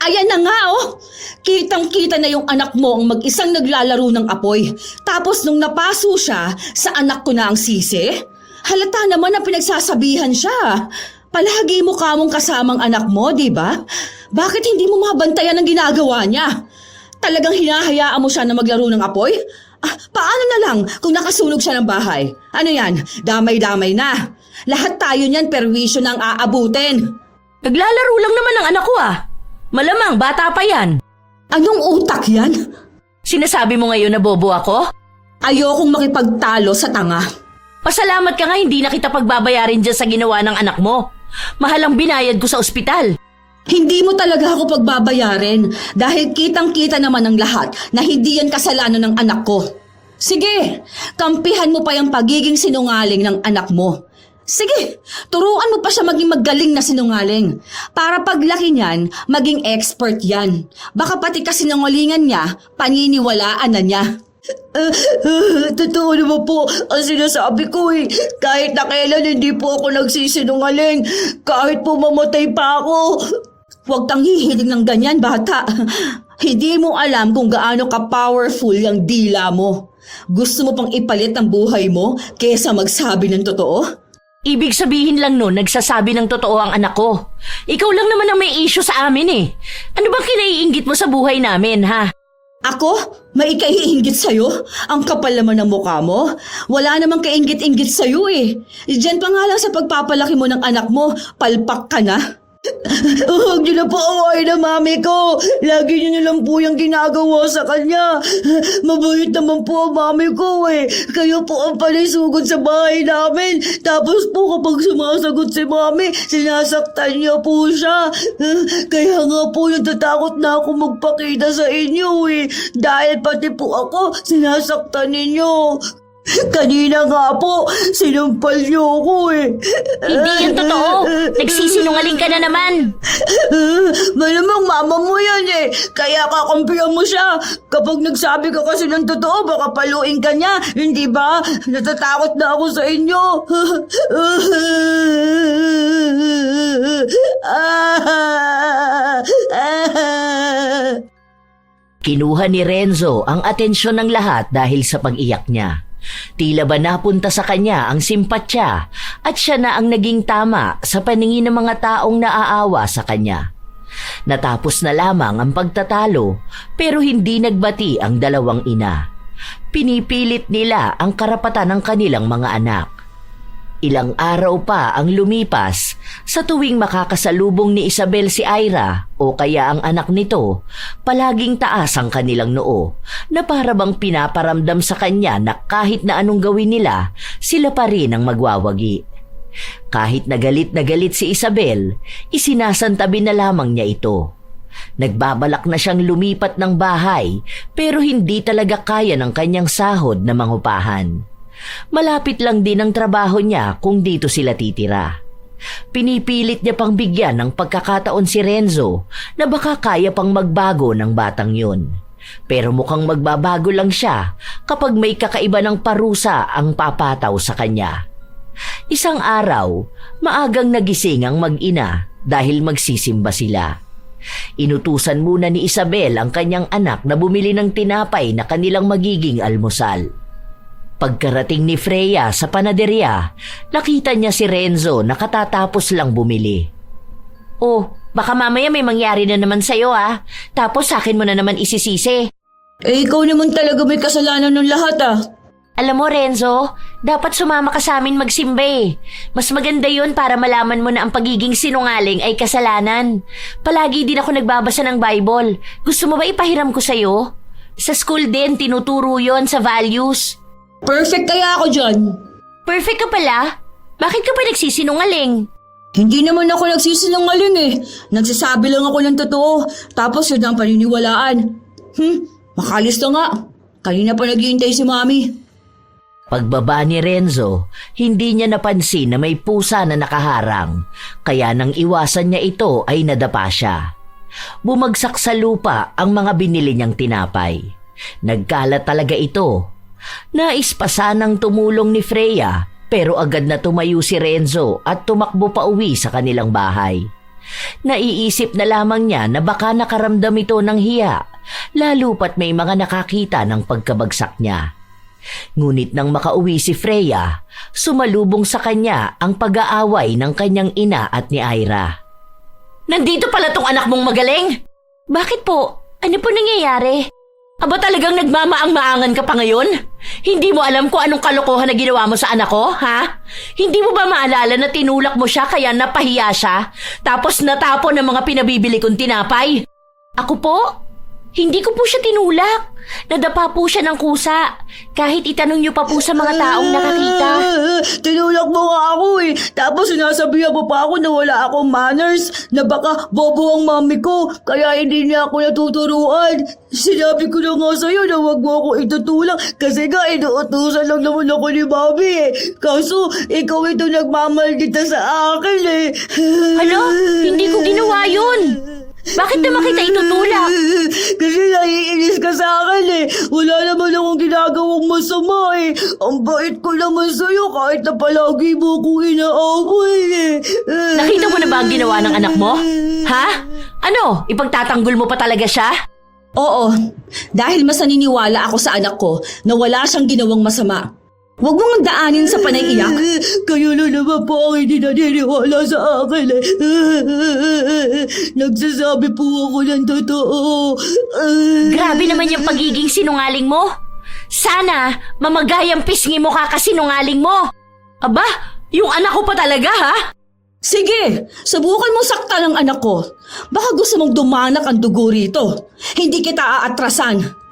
Ayan na nga, oh. Kitang-kita na yung anak mo ang mag-isang naglalaro ng apoy. Tapos nung napaso siya, sa anak ko na ang sisi? Halata naman na pinagsasabihan siya. Palagi mo kamong kasamang anak mo, di ba? Bakit hindi mo mabantayan ang ginagawa niya? Talagang hinahayaan mo siya na maglaro ng apoy? Paano na lang kung nakasunog siya ng bahay? Ano yan? Damay-damay na. Lahat tayo niyan perwisyo nang aabutin. Naglalaro lang naman ang anak ko Malamang bata pa yan. Anong utak yan? Sinasabi mo ngayon na bobo ako? Ayokong makipagtalo sa tanga. Pasalamat ka nga hindi na kita pagbabayarin dyan sa ginawa ng anak mo. Mahal ang binayad ko sa ospital. Hindi mo talaga ako pagbabayarin dahil kitang-kita naman ng lahat na hindi yan kasalanan ng anak ko. Sige, kampihan mo pa yung pagiging sinungaling ng anak mo. Sige, turuan mo pa siya maging magaling na sinungaling. Para paglaki niyan, maging expert yan. Baka pati kasinungalingan niya, paniniwalaan na niya. Totoo naman po ang sinasabi ko Kahit na kailan hindi po ako nagsisinungaling. Kahit po mamatay pa ako. Huwag kang hihiling ng ganyan, bata. Hindi mo alam kung gaano ka-powerful yung dila mo. Gusto mo pang ipalit ang buhay mo kaysa magsabi ng totoo? Ibig sabihin lang nun, nagsasabi ng totoo ang anak ko. Ikaw lang naman ang may issue sa amin Ano bang kinaiinggit mo sa buhay namin, ha? Ako? May ikaiinggit sa'yo? Ang kapal naman ng mukha mo? Wala namang kainggit-inggit sa'yo Diyan pa nga lang sa pagpapalaki mo ng anak mo, palpak ka na. Huwag niyo na po awayin na mami ko. Lagi niyo na lang po yung ginagawa sa kanya. Mabait naman po ang mami ko Kayo po ang panisugod sa bahay namin. Tapos po kapag sumasagot si mami, sinasaktan niya po siya. Kaya nga po natatakot na ako magpakita sa inyo Dahil pati po ako sinasaktan ninyo. Kanina nga po, sinampal niyo ako Hindi yan totoo. Nagsisinungaling ka na naman. Malamang mama mo yan Kaya kakampihan mo siya. Kapag nagsabi ka kasi ng totoo, baka paluin ka niya. Hindi ba? Natatakot na ako sa inyo. Kinuha ni Renzo ang atensyon ng lahat dahil sa pag-iyak niya. Tila ba napunta sa kanya ang simpatya at siya na ang naging tama sa paningin ng mga taong naaawa sa kanya. Natapos na lamang ang pagtatalo pero hindi nagbati ang dalawang ina. Pinipilit nila ang karapatan ng kanilang mga anak. Ilang araw pa ang lumipas sa tuwing makakasalubong ni Isabel si Ira o kaya ang anak nito, palaging taas ang kanilang noo na para bang pinaparamdam sa kanya na kahit na anong gawin nila, sila pa rin ang magwawagi. Kahit na galit si Isabel, isinasantabi na lamang niya ito. Nagbabalak na siyang lumipat ng bahay pero hindi talaga kaya ng kanyang sahod na mangupahan. Malapit lang din ang trabaho niya kung dito sila titira. Pinipilit niya pang bigyan ng pagkakataon si Renzo na baka kaya pang magbago ng batang yun. Pero mukhang magbabago lang siya kapag may kakaiba ng parusa ang papataw sa kanya. Isang araw, maagang nagising ang mag-ina dahil magsisimba sila. Inutusan muna ni Isabel ang kanyang anak na bumili ng tinapay na kanilang magiging almusal. Pagkarating ni Freya sa panaderya, nakita niya si Renzo na katatapos lang bumili. Oh, baka mamaya may mangyari na naman sa'yo Tapos sa akin mo na naman isisisi. Ikaw naman talaga may kasalanan ng lahat Alam mo Renzo, dapat sumama ka sa amin magsimba Mas maganda yun para malaman mo na ang pagiging sinungaling ay kasalanan. Palagi din ako nagbabasa ng Bible. Gusto mo ba ipahiram ko sa'yo? Sa school din, tinuturo yon sa values. Perfect kaya ako dyan. Perfect ka pala? Bakit ka pa nagsisinungaling? Hindi naman ako nagsisinungaling eh. Nagsasabi lang ako ng totoo, tapos yun ang paniniwalaan. Makalis na nga. Kanina pa naghihintay si Mami. Pagbaba ni Renzo, hindi niya napansin na may pusa na nakaharang, kaya nang iwasan niya ito ay nadapa siya. Bumagsak sa lupa ang mga binili niyang tinapay. Nagkalat talaga ito. Nais pa sanang tumulong ni Freya, pero agad na tumayo si Renzo at tumakbo pa uwi sa kanilang bahay. Naiisip na lamang niya na baka nakaramdam ito ng hiya, lalo pat may mga nakakita ng pagkabagsak niya. Ngunit nang makauwi si Freya, sumalubong sa kanya ang pag-aaway ng kanyang ina at ni Ira. Nandito pala tong anak mong magaling? Bakit po? Ano po nangyayari? Aba talagang nagmamaang-maangan ka pa ngayon? Hindi mo alam kung anong kalokohan na ginawa mo sa anak ko, ha? Hindi mo ba maalala na tinulak mo siya kaya napahiya siya? Tapos natapon ng mga pinabibili kong tinapay? Ako po? Hindi ko po siya tinulak. Nadapa po siya ng kusa. Kahit itanong niyo pa po sa mga taong nakakita. Tinulak mo nga ako eh. Tapos sinasabihan mo pa ako na wala akong manners, na baka bobo ang mami ko, kaya hindi niya ako natuturuan. Sinabi ko na nga sa'yo na wag mo ako itutulak kasi nga inuutusan lang naman ako ni mami eh. Kaso ikaw ito nagmamaldita sa akin eh. Hala, hindi ko ginawa yun. Bakit naman kita itutulak? Kasi naiinis ka sa akin eh. Wala naman akong ginagawang masama eh. Ang bait ko naman sa'yo kahit na palagi mo akong inaaway eh. Nakita mo na ba ang ginawa ng anak mo? Ha? Ano? Ipagtatanggol mo pa talaga siya? Oo, dahil mas naniniwala ako sa anak ko na wala siyang ginawang masama. Huwag mong daanin sa panay-iyak. Kayo na naman po ang hindi naniniwala sa akin eh. Nagsasabi po ako ng totoo. Grabe naman yung pagiging sinungaling mo. Sana mamagayang pisngi mo kakasinungaling mo. Aba, yung anak ko pa talaga ha? Sige, subukan mo saktan ang anak ko. Baka gusto mong dumanak ang dugo rito. Hindi kita aatrasan.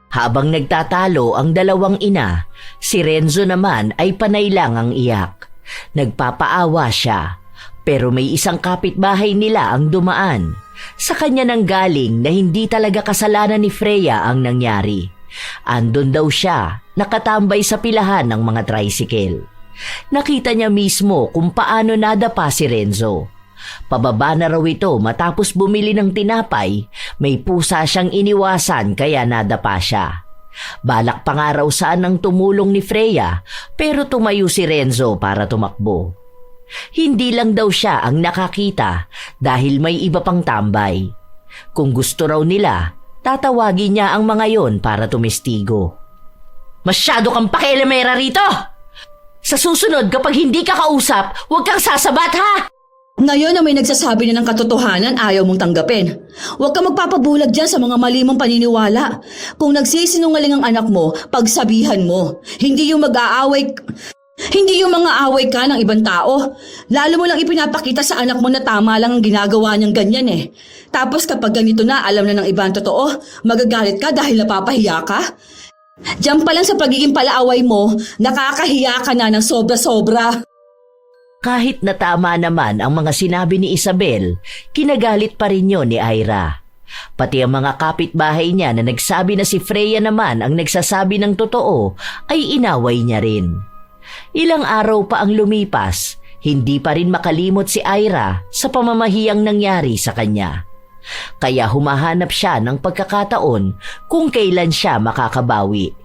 Habang nagtatalo ang dalawang ina, si Renzo naman ay panay lang ang iyak. Nagpapaawa siya, pero may isang kapitbahay nila ang dumaan. Sa kanya nang galing na hindi talaga kasalanan ni Freya ang nangyari. Andun daw siya, nakatambay sa pilahan ng mga tricycle. Nakita niya mismo kung paano nadapa si Renzo. Pababa na raw ito matapos bumili ng tinapay, may pusa siyang iniwasan kaya nadapa siya. Balak pa nga raw saan ang tumulong ni Freya, pero tumayo si Renzo para tumakbo. Hindi lang daw siya ang nakakita dahil may iba pang tambay. Kung gusto raw nila, tatawagin niya ang mga yon para tumestigo. Masyado kang pakialamera rito! Sa susunod kapag hindi ka kausap, huwag kang sasabat ha! Ngayon na may nagsasabi na ng katotohanan, ayaw mong tanggapin. Huwag ka magpapabulag dyan sa mga malimang paniniwala. Kung nagsisinungaling ang anak mo, pagsabihan mo. Hindi yung mag-aaway ka ng ibang tao. Lalo mo lang ipinapakita sa anak mo na tama lang ang ginagawa niyang ganyan eh. Tapos kapag ganito na, alam na ng ibang totoo, magagalit ka dahil napapahiya ka? Diyan pa lang sa pagiging palaaway mo, nakakahiya ka na ng sobra-sobra. Kahit na tama naman ang mga sinabi ni Isabel, kinagalit pa rin yun ni Ira. Pati ang mga kapitbahay niya na nagsabi na si Freya naman ang nagsasabi ng totoo ay inaway niya rin. Ilang araw pa ang lumipas, hindi pa rin makalimot si Ira sa pamamahiyang nangyari sa kanya. Kaya humahanap siya ng pagkakataon kung kailan siya makakabawi.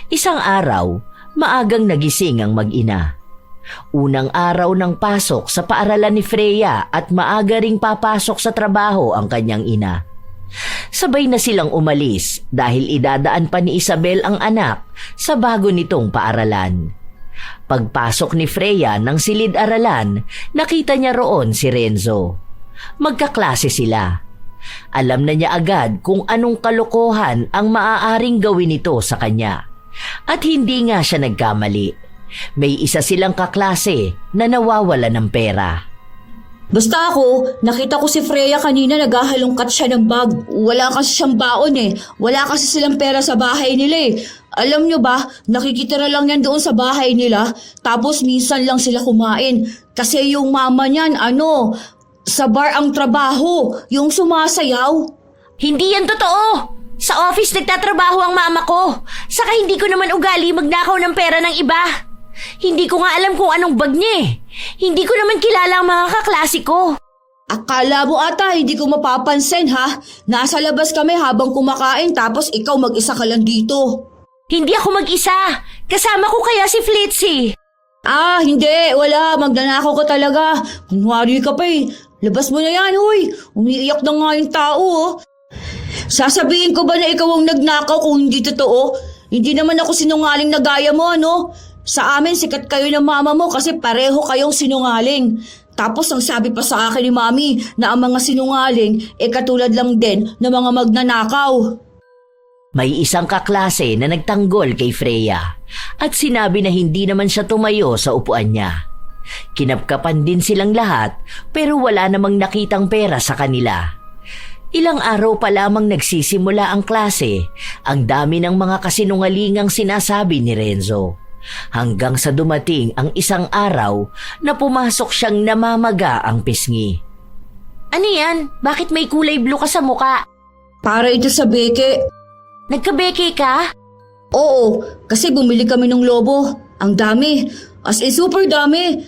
Isang araw, maagang nagising ang mag-ina. Unang araw ng pasok sa paaralan ni Freya at maaga ring papasok sa trabaho ang kanyang ina. Sabay na silang umalis dahil idadaan pa ni Isabel ang anak sa bago nitong paaralan. Pagpasok ni Freya ng silid-aralan, nakita niya roon si Renzo. Magkaklase sila. Alam na niya agad kung anong kalokohan ang maaaring gawin nito sa kanya. At hindi nga siya nagkamali. May isa silang kaklase na nawawala ng pera. Basta ako, nakita ko si Freya kanina naghahalongkat siya ng bag. Wala kasi siyang baon eh. Wala kasi silang pera sa bahay nila eh. Alam nyo ba, nakikitira lang yan doon sa bahay nila, tapos minsan lang sila kumain. Kasi yung mama niyan, sa bar ang trabaho, yung sumasayaw. Hindi yan totoo! Sa office nagtatrabaho ang mama ko. Saka hindi ko naman ugali magnakaw ng pera ng iba. Hindi ko nga alam kung anong bag niya eh. Hindi ko naman kilala ang mga kaklase ko. Akala mo ata hindi ko mapapansin ha? Nasa labas kami habang kumakain tapos ikaw mag-isa ka lang dito. Hindi ako mag-isa. Kasama ko kaya si Flitzy. Hindi. Wala. Magnanakaw ka talaga. Kunwari ka pa eh. Labas mo na yan, huy. Umiiyak na nga yung tao, oh. Sasabihin ko ba na ikaw ang nagnakaw kung hindi totoo? Hindi naman ako sinungaling na gaya mo, ano? Sa amin, sikat kayo ng mama mo kasi pareho kayong sinungaling. Tapos ang sabi pa sa akin ni Mami na ang mga sinungaling katulad lang din ng mga magnanakaw. May isang kaklase na nagtanggol kay Freya at sinabi na hindi naman siya tumayo sa upuan niya. Kinapkapan din silang lahat pero wala namang nakitang pera sa kanila. Ilang araw pa lamang nagsisimula ang klase, ang dami ng mga kasinungalingang sinasabi ni Renzo. Hanggang sa dumating ang isang araw na pumasok siyang namamaga ang pisngi. Ano yan? Bakit may kulay blue ka sa muka? Para ito sa beke. Nagkabeke ka? Oo, kasi bumili kami ng lobo. Ang dami. As in super dami.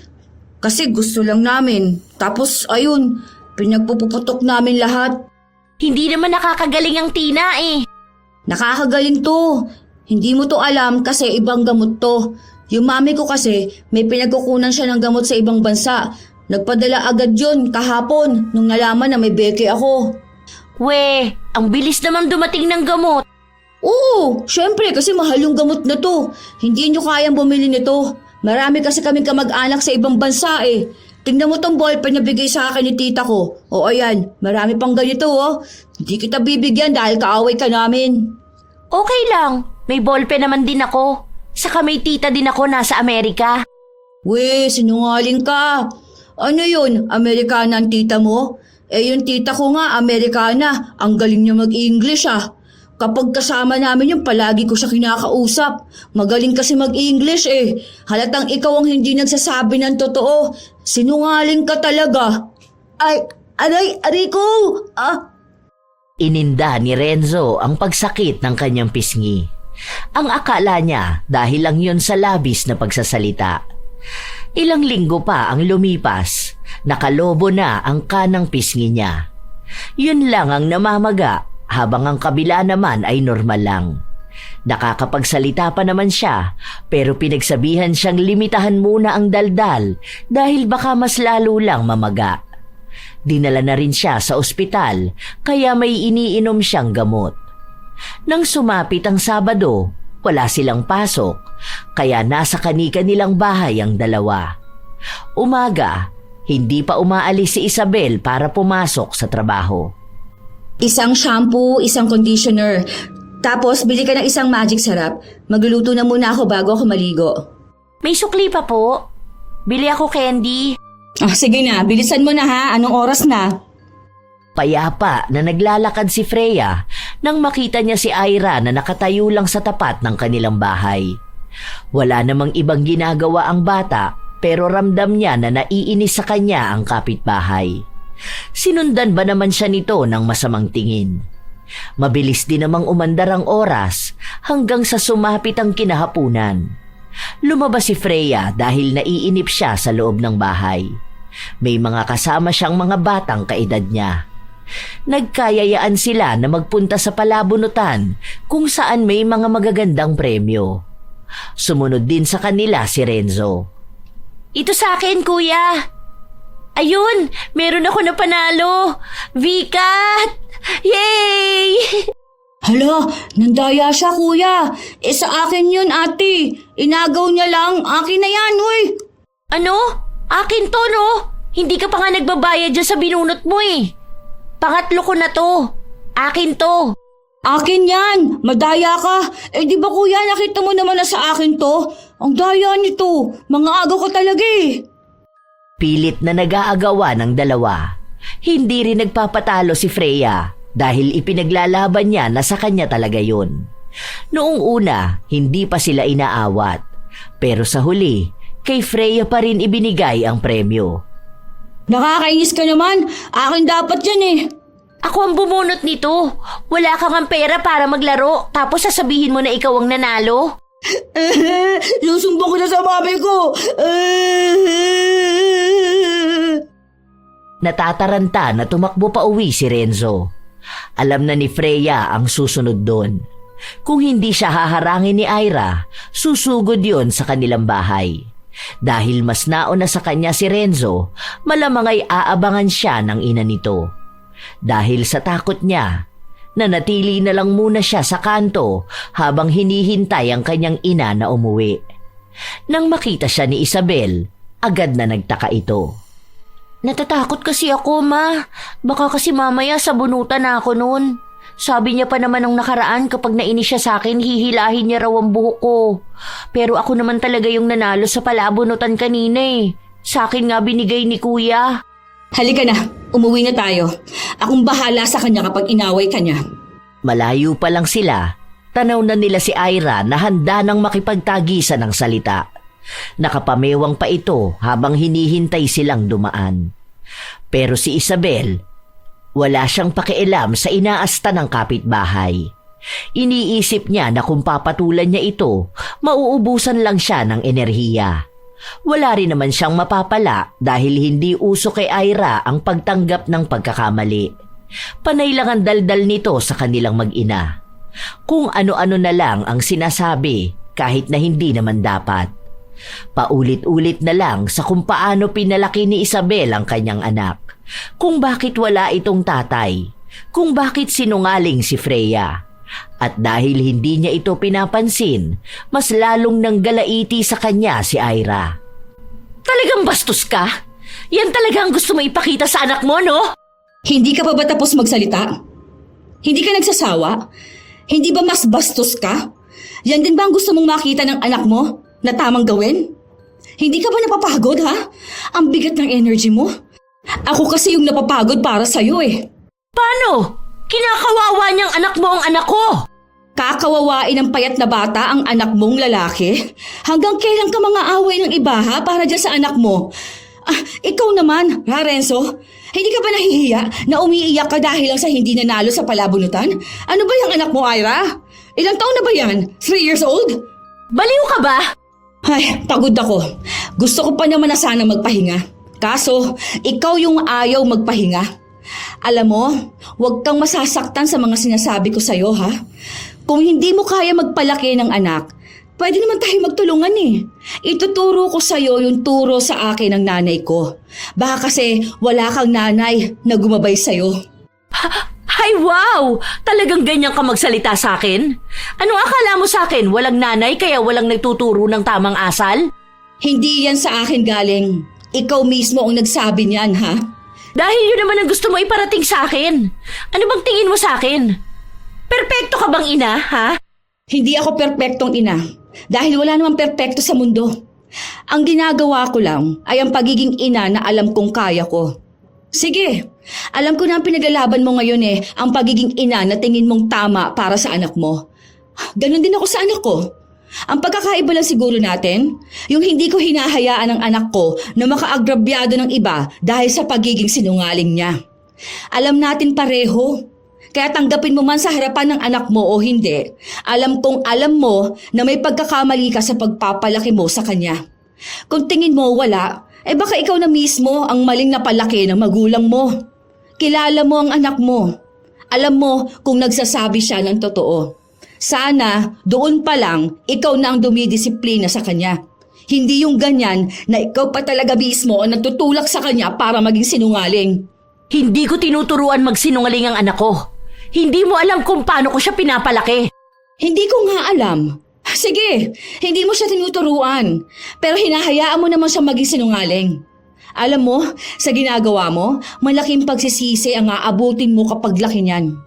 Kasi gusto lang namin. Tapos ayun, pinagpupuputok namin lahat. Hindi naman nakakagaling ang Tina eh. Nakakagaling to. Hindi mo to alam kasi ibang gamot to. Yung mami ko kasi may pinagkukunan siya ng gamot sa ibang bansa. Nagpadala agad yun kahapon nung nalaman na may beke ako. We, ang bilis naman dumating ng gamot. Oo, syempre kasi mahal yung gamot na to. Hindi nyo kayang bumili nito. Marami kasi kaming kamag-anak sa ibang bansa eh. Tingnan mo tong ballpen na bigay sa akin ni tita ko. O ayan, marami pang ganito oh. Hindi kita bibigyan dahil kaaway ka namin. Okay lang, may ballpen naman din ako. Saka may tita din ako nasa Amerika. We, sinungaling ka. Ano yun, Amerikana ang tita mo? Yung tita ko nga, Amerikana. Ang galing niya mag-English ah. Kapag kasama namin yung palagi ko siya kinakausap. Magaling kasi mag-English eh. Halatang ikaw ang hindi nagsasabi ng totoo. Sinungaling ka talaga. Aray ko! Ininda ni Renzo ang pagsakit ng kanyang pisngi. Ang akala niya dahil lang yun sa labis na pagsasalita. Ilang linggo pa ang lumipas, nakalobo na ang kanang pisngi niya. Yun lang ang namamaga habang ang kabila naman ay normal lang. Nakakapagsalita pa naman siya pero pinagsabihan siyang limitahan muna ang daldal dahil baka mas lalo lang mamaga. Dinala na rin siya sa ospital kaya may iniinom siyang gamot. Nang sumapit ang Sabado, wala silang pasok kaya nasa kani-kanilang bahay ang dalawa. Umaga, hindi pa umaalis si Isabel para pumasok sa trabaho. Isang shampoo, isang conditioner. Tapos bili ka ng isang magic sarap. Magluluto na muna ako bago ako maligo. May sukli pa po. Bili ako candy. Sige na, bilisan mo na ha. Anong oras na? Payapa na naglalakad si Freya nang makita niya si Ira na nakatayo lang sa tapat ng kanilang bahay. Wala namang ibang ginagawa ang bata pero ramdam niya na naiinis sa kanya ang kapitbahay. Sinundan ba naman siya nito ng masamang tingin? Mabilis din namang umandar ang oras hanggang sa sumapit ang kinahapunan. Lumabas si Freya dahil naiinip siya sa loob ng bahay. May mga kasama siyang mga batang kaedad niya. Nagkayayaan sila na magpunta sa palabunutan kung saan may mga magagandang premyo. Sumunod din sa kanila si Renzo. Ito sa akin, kuya. Ayun, meron ako na panalo. Vikat! Yay! Hala, nandaya siya kuya. Sa akin yun ate. Inagaw niya lang. Akin na yan, huy. Ano? Akin to, no? Hindi ka pa nga nagbabayad dyan sa binunot mo eh. Pangatlo ko na to. Akin to. Akin yan. Madaya ka. Di ba kuya, nakita mo naman na sa akin to? Ang daya nito. Mga agaw ka talaga eh. Pilit na nag-aagawa ng dalawa. Hindi rin nagpapatalo si Freya dahil ipinaglalaban niya na sa kanya talaga yun. Noong una, hindi pa sila inaawat. Pero sa huli, kay Freya pa rin ibinigay ang premyo. Nakakainis ka naman. Akin dapat yan eh. Ako ang bumunot nito. Wala kang ang pera para maglaro, tapos sasabihin mo na ikaw ang nanalo? Susumbong ko na sa mami ko. Natataranta na tumakbo pa uwi si Renzo. Alam na ni Freya ang susunod doon. Kung hindi siya haharangin ni Ira, susugod yon sa kanilang bahay. Dahil mas nauna sa kanya si Renzo, malamang ay aabangan siya ng ina nito. Dahil sa takot niya, nanatili na lang muna siya sa kanto habang hinihintay ang kanyang ina na umuwi. Nang makita siya ni Isabel, agad na nagtaka ito. Natatakot kasi ako, Ma. Baka kasi mamaya sabunutan na ako noon. Sabi niya pa naman nung nakaraan kapag nainis siya sa akin, hihilahin niya raw ang buhok ko. Pero ako naman talaga yung nanalo sa palabunutan kanina eh. Sa akin nga binigay ni Kuya. Halika na, umuwi na tayo. Akong bahala sa kanya kapag inaway ka niya. Malayo pa lang sila, tanaw na nila si Ira na handa nang makipagtagisan ng salita. Nakapamewang pa ito habang hinihintay silang dumaan. Pero si Isabel, wala siyang pakialam sa inaasta ng kapitbahay. Iniisip niya na kung papatulan niya ito, mauubusan lang siya ng enerhiya. Wala rin naman siyang mapapala dahil hindi uso kay Ira ang pagtanggap ng pagkakamali. Panay lang ang daldal nito sa kanilang mag-ina. Kung ano-ano na lang ang sinasabi kahit na hindi naman dapat. Paulit-ulit na lang sa kung paano pinalaki ni Isabel ang kanyang anak. Kung bakit wala itong tatay. Kung bakit sinungaling si Freya. At dahil hindi niya ito pinapansin, mas lalong nanggalaiti sa kanya si Ira. Talagang bastos ka? Yan talaga ang gusto mo ipakita sa anak mo, no? Hindi ka pa ba tapos magsalita? Hindi ka nagsasawa? Hindi ba mas bastos ka? Yan din ba ang gusto mong makita ng anak mo na tamang gawin? Hindi ka ba napapagod, ha? Ang bigat ng energy mo. Ako kasi yung napapagod para sa'yo eh. Paano? Kinakawawa niyang anak mo ang anak ko. Kakawawain ng payat na bata ang anak mong lalaki? Hanggang kailan ka mga away ng iba, ha? Para dyan sa anak mo? Ikaw naman, ha, Renzo? Hindi ka ba nahihiya na umiiyak ka dahil lang sa hindi nanalo sa palabunutan? Ano ba yung anak mo, Ira? Ilang taon na ba yan? 3 years old? Baliw ka ba? Ay, pagod ako. Gusto ko pa naman na sana magpahinga. Kaso, ikaw yung ayaw magpahinga. Alam mo, huwag kang masasaktan sa mga sinasabi ko sa'yo, ha? Kung hindi mo kaya magpalaki ng anak, pwede naman tayo magtulungan eh. Ituturo ko sa'yo yung turo sa akin ng nanay ko. Baka kasi wala kang nanay na gumabay sa'yo. Ay wow! Talagang ganyan ka magsalita sa akin? Anong akala mo sa akin? Walang nanay kaya walang nagtuturo ng tamang asal? Hindi yan sa akin galing. Ikaw mismo ang nagsabi niyan, ha? Dahil yun naman ang gusto mo iparating sa akin. Ano bang tingin mo sa akin? Perpekto ka bang ina, ha? Hindi ako perpektong ina. Dahil wala namang perpekto sa mundo. Ang ginagawa ko lang ay ang pagiging ina na alam kong kaya ko. Sige, alam ko na ang pinaglalaban mo ngayon ang pagiging ina na tingin mong tama para sa anak mo. Ganon din ako sa anak ko. Ang pagkakaiba lang siguro natin, yung hindi ko hinahayaan ang anak ko na makaagrabyado ng iba dahil sa pagiging sinungaling niya. Alam natin pareho. Kaya tanggapin mo man sa harapan ng anak mo o hindi, alam kong alam mo na may pagkakamali ka sa pagpapalaki mo sa kanya. Kung tingin mo wala, baka ikaw na mismo ang maling napalaki ng magulang mo. Kilala mo ang anak mo. Alam mo kung nagsasabi siya ng totoo. Sana doon pa lang ikaw na ang dumidisiplina sa kanya. Hindi yung ganyan na ikaw pa talaga mismo ang nagtutulak sa kanya para maging sinungaling. Hindi ko tinuturuan magsinungaling ang anak ko. Hindi mo alam kung paano ko siya pinapalaki. Hindi ko nga alam. Sige, hindi mo siya tinuturuan. Pero hinahayaan mo naman siya maging sinungaling. Alam mo, sa ginagawa mo, malaking pagsisisi ang aabutin mo kapag laki niyan.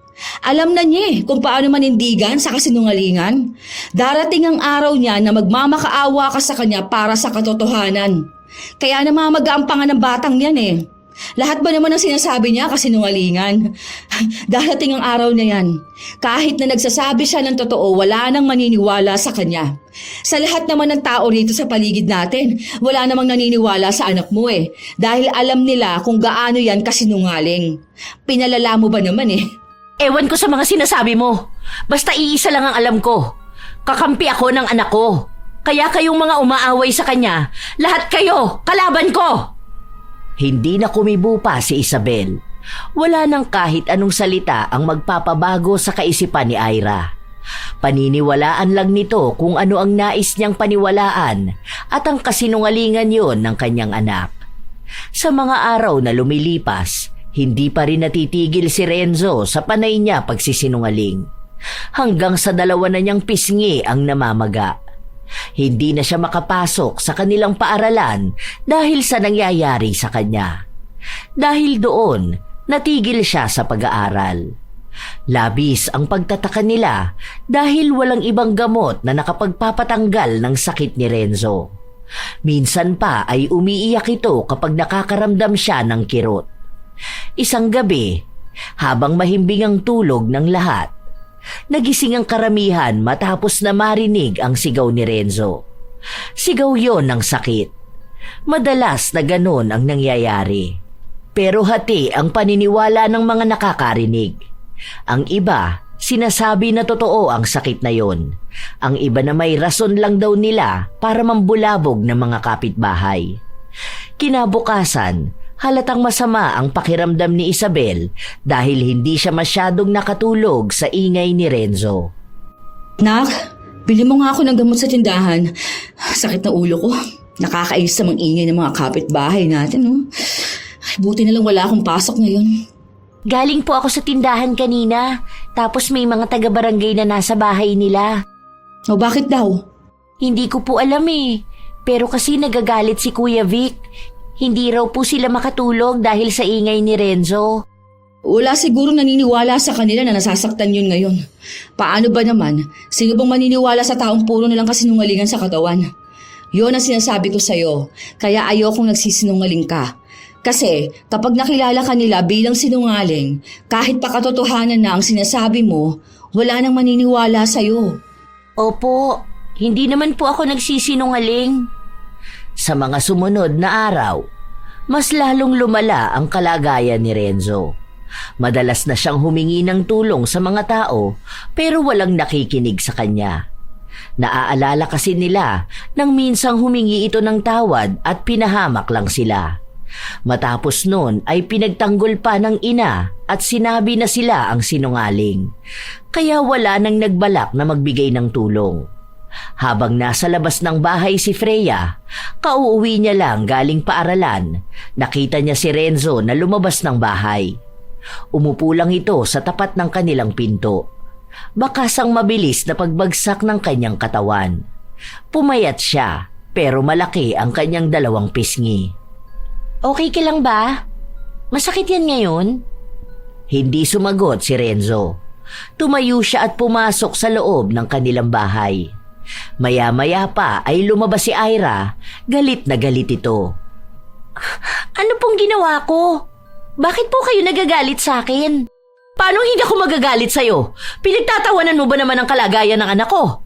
Alam na niya kung paano manindigan sa kasinungalingan. Darating ang araw niya na magmamakaawa ka sa kanya para sa katotohanan. Kaya namamaga ang panga ng batang yan Lahat ba naman ang sinasabi niya kasinungalingan? Darating ang araw na yan. Kahit na nagsasabi siya ng totoo, wala nang maniniwala sa kanya. Sa lahat naman ng tao rito sa paligid natin, wala namang naniniwala sa anak mo eh. Dahil alam nila kung gaano yan kasinungaling. Pinalala mo ba naman eh? Ewan ko sa mga sinasabi mo. Basta iisa lang ang alam ko. Kakampi ako ng anak ko. Kaya kayong mga umaaway sa kanya, lahat kayo, kalaban ko! Hindi na kumibo pa si Isabel. Wala nang kahit anong salita ang magpapabago sa kaisipan ni Ira. Paniniwalaan lang nito kung ano ang nais niyang paniwalaan at ang kasinungalingan yon ng kanyang anak. Sa mga araw na lumilipas, hindi pa rin natitigil si Renzo sa panay niya pagsisinungaling. Hanggang sa 2 na niyang pisngi ang namamaga. Hindi na siya makapasok sa kanilang paaralan dahil sa nangyayari sa kanya. Dahil doon, natigil siya sa pag-aaral. Labis ang pagtataka nila dahil walang ibang gamot na nakapagpapatanggal ng sakit ni Renzo. Minsan pa ay umiiyak ito kapag nakakaramdam siya ng kirot. Isang gabi, habang mahimbing ang tulog ng lahat, nagising ang karamihan matapos na marinig ang sigaw ni Renzo. Sigaw yon ng sakit. Madalas na ganon ang nangyayari. Pero hati ang paniniwala ng mga nakakarinig. Ang iba, sinasabi na totoo ang sakit na yon. Ang iba na may rason lang daw nila para mambulabog ng mga kapitbahay. Kinabukasan, halatang masama ang pakiramdam ni Isabel dahil hindi siya masyadong nakatulog sa ingay ni Renzo. Nak, bili mo nga ako ng gamot sa tindahan. Sakit na ulo ko. Nakakainis sa mga ingay ng mga kapitbahay natin, no? Ay, buti na lang wala akong pasok ngayon. Galing po ako sa tindahan kanina, tapos may mga taga-barangay na nasa bahay nila. O bakit daw? Hindi ko po alam eh, pero kasi nagagalit si Kuya Vic. Hindi raw po sila makatulog dahil sa ingay ni Renzo. Wala siguro naniniwala sa kanila na nasasaktan yun ngayon. Paano ba naman? Sino bang maniniwala sa taong puro nalang kasinungalingan sa katawan? Yun ang sinasabi ko sa'yo, kaya ayokong nagsisinungaling ka. Kasi kapag nakilala ka nila bilang sinungaling, kahit pa katotohanan na ang sinasabi mo, wala nang maniniwala sa'yo. Opo, hindi naman po ako nagsisinungaling. Sa mga sumunod na araw, mas lalong lumala ang kalagayan ni Renzo. Madalas na siyang humingi ng tulong sa mga tao pero walang nakikinig sa kanya. Naaalala kasi nila nang minsang humingi ito ng tawad at pinahamak lang sila. Matapos noon ay pinagtanggol pa ng ina at sinabi na sila ang sinungaling. Kaya wala nang nagbalak na magbigay ng tulong. Habang nasa labas ng bahay si Freya, kauuwi niya lang galing paaralan, nakita niya si Renzo na lumabas ng bahay. Umupo lang ito sa tapat ng kanilang pinto. Bakasang mabilis na pagbagsak ng kanyang katawan. Pumayat siya, pero malaki ang kanyang 2 pisngi. Okay ka lang ba? Masakit yan ngayon? Hindi sumagot si Renzo. Tumayo siya at pumasok sa loob ng kanilang bahay. Maya-maya pa ay lumabas si Ira, galit na galit ito. Ano pong ginawa ko? Bakit po kayo nagagalit sa akin? Paano hindi ako magagalit sa'yo? Pinagtatawanan mo ba naman ang kalagayan ng anak ko?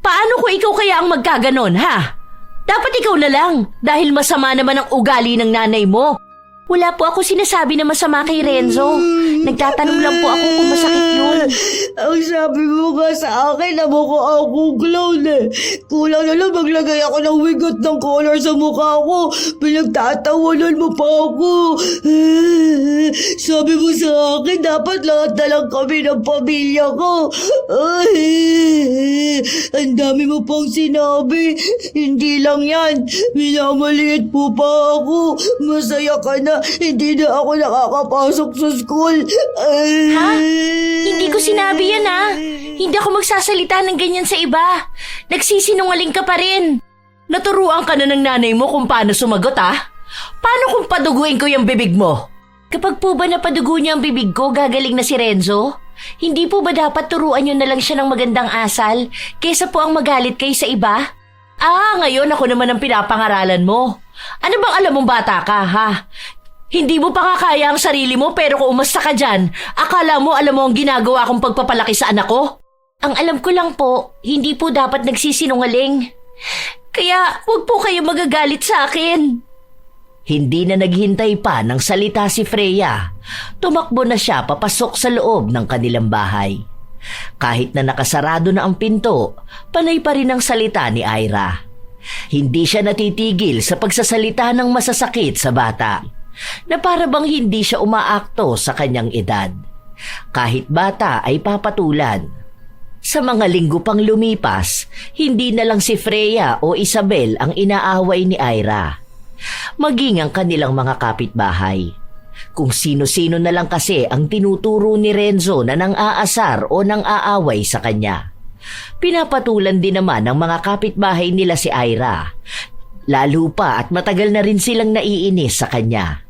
Paano ko ikaw kaya ang magkaganon, ha? Dapat ikaw na lang dahil masama naman ang ugali ng nanay mo. Wala po ako sinasabi na masama kay Renzo. Nagtatanong lang po ako kung masakit yun. Ang sabi mo nga sa akin na mukha akong clown eh. Kulang na lang maglagay ako ng wigot ng color sa mukha ko. Pinagtatawanan mo pa ako. Sabi mo sa akin dapat lahat na lang kami ng pamilya ko. Ang dami mo pang sinabi. Hindi lang yan. Minamaliit mo pa ako. Masaya ka na. Hindi na ako nakakapasok sa school. Ha? Hindi ko sinabi yan, ha? Hindi ako magsasalita ng ganyan sa iba. Nagsisinungaling ka pa rin. Naturuan ka na ng nanay mo kung paano sumagot, ha? Paano kung paduguin ko yung bibig mo? Kapag po ba napadugo niya ang bibig ko, gagaling na si Renzo? Hindi po ba dapat turuan niyo na lang siya ng magandang asal kaysa po ang magalit kayo sa iba? Ngayon ako naman ang pinapangaralan mo. Ano bang alam mong bata ka, ha? Hindi mo pa nga kaya ang sarili mo pero kung umasta ka dyan, akala mo alam mo ang ginagawa kong pagpapalaki sa anak ko? Ang alam ko lang po, hindi po dapat nagsisinungaling. Kaya huwag po kayo magagalit sa akin. Hindi na naghintay pa ng salita si Freya. Tumakbo na siya papasok sa loob ng kanilang bahay. Kahit na nakasarado na ang pinto, panay pa rin ang salita ni Ira. Hindi siya natitigil sa pagsasalita ng masasakit sa bata, na para bang hindi siya umaakto sa kanyang edad. Kahit bata ay papatulan. Sa mga linggo pang lumipas, hindi na lang si Freya o Isabel ang inaaway ni Ira, maging ang kanilang mga kapitbahay. Kung sino-sino na lang kasi ang tinuturo ni Renzo na nang-aasar o nang-aaway sa kanya. Pinapatulan din naman ng mga kapitbahay nila si Ira. Lalo pa at matagal na rin silang naiinis sa kanya.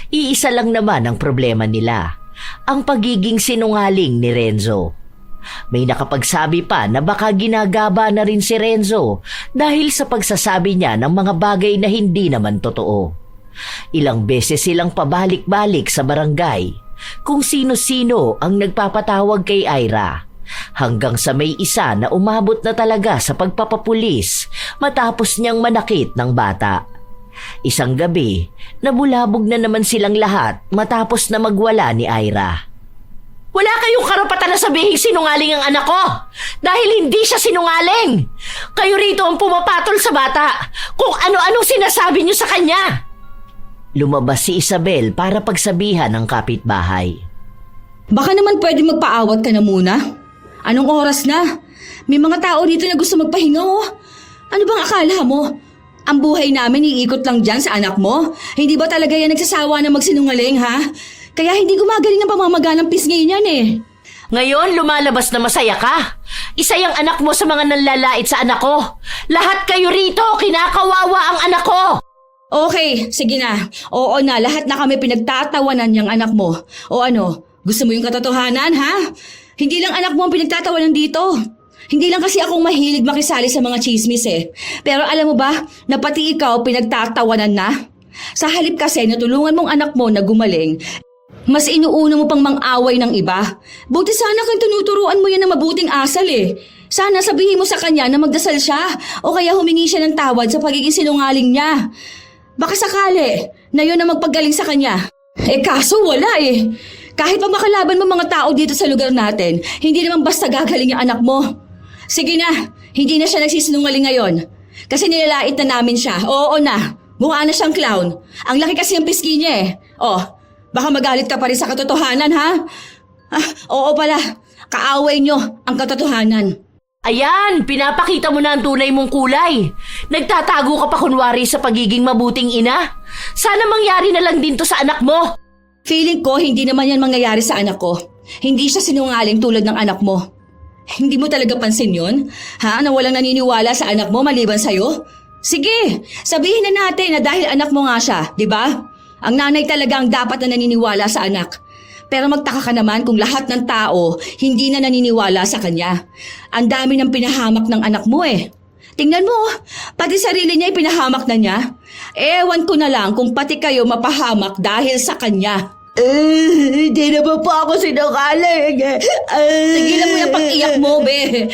Iisa lang naman ang problema nila, ang pagiging sinungaling ni Renzo. May nakapagsabi pa na baka ginagaba na rin si Renzo dahil sa pagsasabi niya ng mga bagay na hindi naman totoo. Ilang beses silang pabalik-balik sa barangay kung sino-sino ang nagpapatawag kay Ira, hanggang sa may isa na umabot na talaga sa pagpapapulis matapos niyang manakit ng bata. Isang gabi, nabulabog na naman silang lahat matapos na magwala ni Ira. Wala kayong karapatan na sabihin sinungaling ang anak ko dahil hindi siya sinungaling. Kayo rito ang pumapatol sa bata kung ano-anong sinasabi niyo sa kanya. Lumabas si Isabel para pagsabihan ng kapitbahay. Baka naman pwede magpaawat ka na muna. Anong oras na? May mga tao dito na gusto magpahinga oh. Ano bang akala mo? Ang buhay namin iikot lang dyan sa anak mo? Hindi ba talaga yan nagsasawa na magsinungaling ha? Kaya hindi gumagaling ang pamamaga ng pisngi niyan eh. Ngayon lumalabas na masaya ka. Isa yung anak mo sa mga nanlalait sa anak ko. Lahat kayo rito kinakawawa ang anak ko. Okay, sige na. Oo na, lahat na kami pinagtatawanan niyang anak mo. O ano, gusto mo yung katotohanan ha? Hindi lang anak mo ang pinagtatawanan dito. Hindi lang kasi akong mahilig makisali sa mga chismis eh. Pero alam mo ba, na pati ikaw pinagtatawanan na? Sa halip kasi natulungan mong anak mo na gumaling, mas inuuna mo pang mang-away ng iba. Buti sana kang tinuturuan mo yan ng mabuting asal eh. Sana sabihin mo sa kanya na magdasal siya o kaya humingi siya ng tawad sa pagiging sinungaling niya. Baka sakali na yun na magpagaling sa kanya. Eh kaso wala eh. Kahit pa makalaban mo mga tao dito sa lugar natin, hindi naman basta gagaling yung anak mo. Sige na, hindi na siya nagsisinungaling ngayon. Kasi nilalait na namin siya. Oo na, mukha na siyang clown. Ang laki kasi ang piski niya eh. Oh, baka magalit ka pa rin sa katotohanan ha? Oo pala, kaaway nyo ang katotohanan. Ayan, pinapakita mo na ang tunay mong kulay. Nagtatago ka pa kunwari sa pagiging mabuting ina. Sana mangyari na lang din to sa anak mo. Feeling ko hindi naman yan mangyayari sa anak ko. Hindi siya sinungaling tulad ng anak mo. Hindi mo talaga pansin yun? Ha? Na walang naniniwala sa anak mo maliban sa'yo? Sige, sabihin na natin na dahil anak mo nga siya, di ba? Ang nanay talaga ang dapat na naniniwala sa anak. Pero magtaka ka naman kung lahat ng tao hindi na naniniwala sa kanya. Ang dami ng pinahamak ng anak mo eh. Tingnan mo, pati sarili niya pinahamak na niya. Ewan ko na lang kung pati kayo mapahamak dahil sa kanya. Hindi naman po ako sinungaling. Tigilan mo yung pag-iyak mo, be.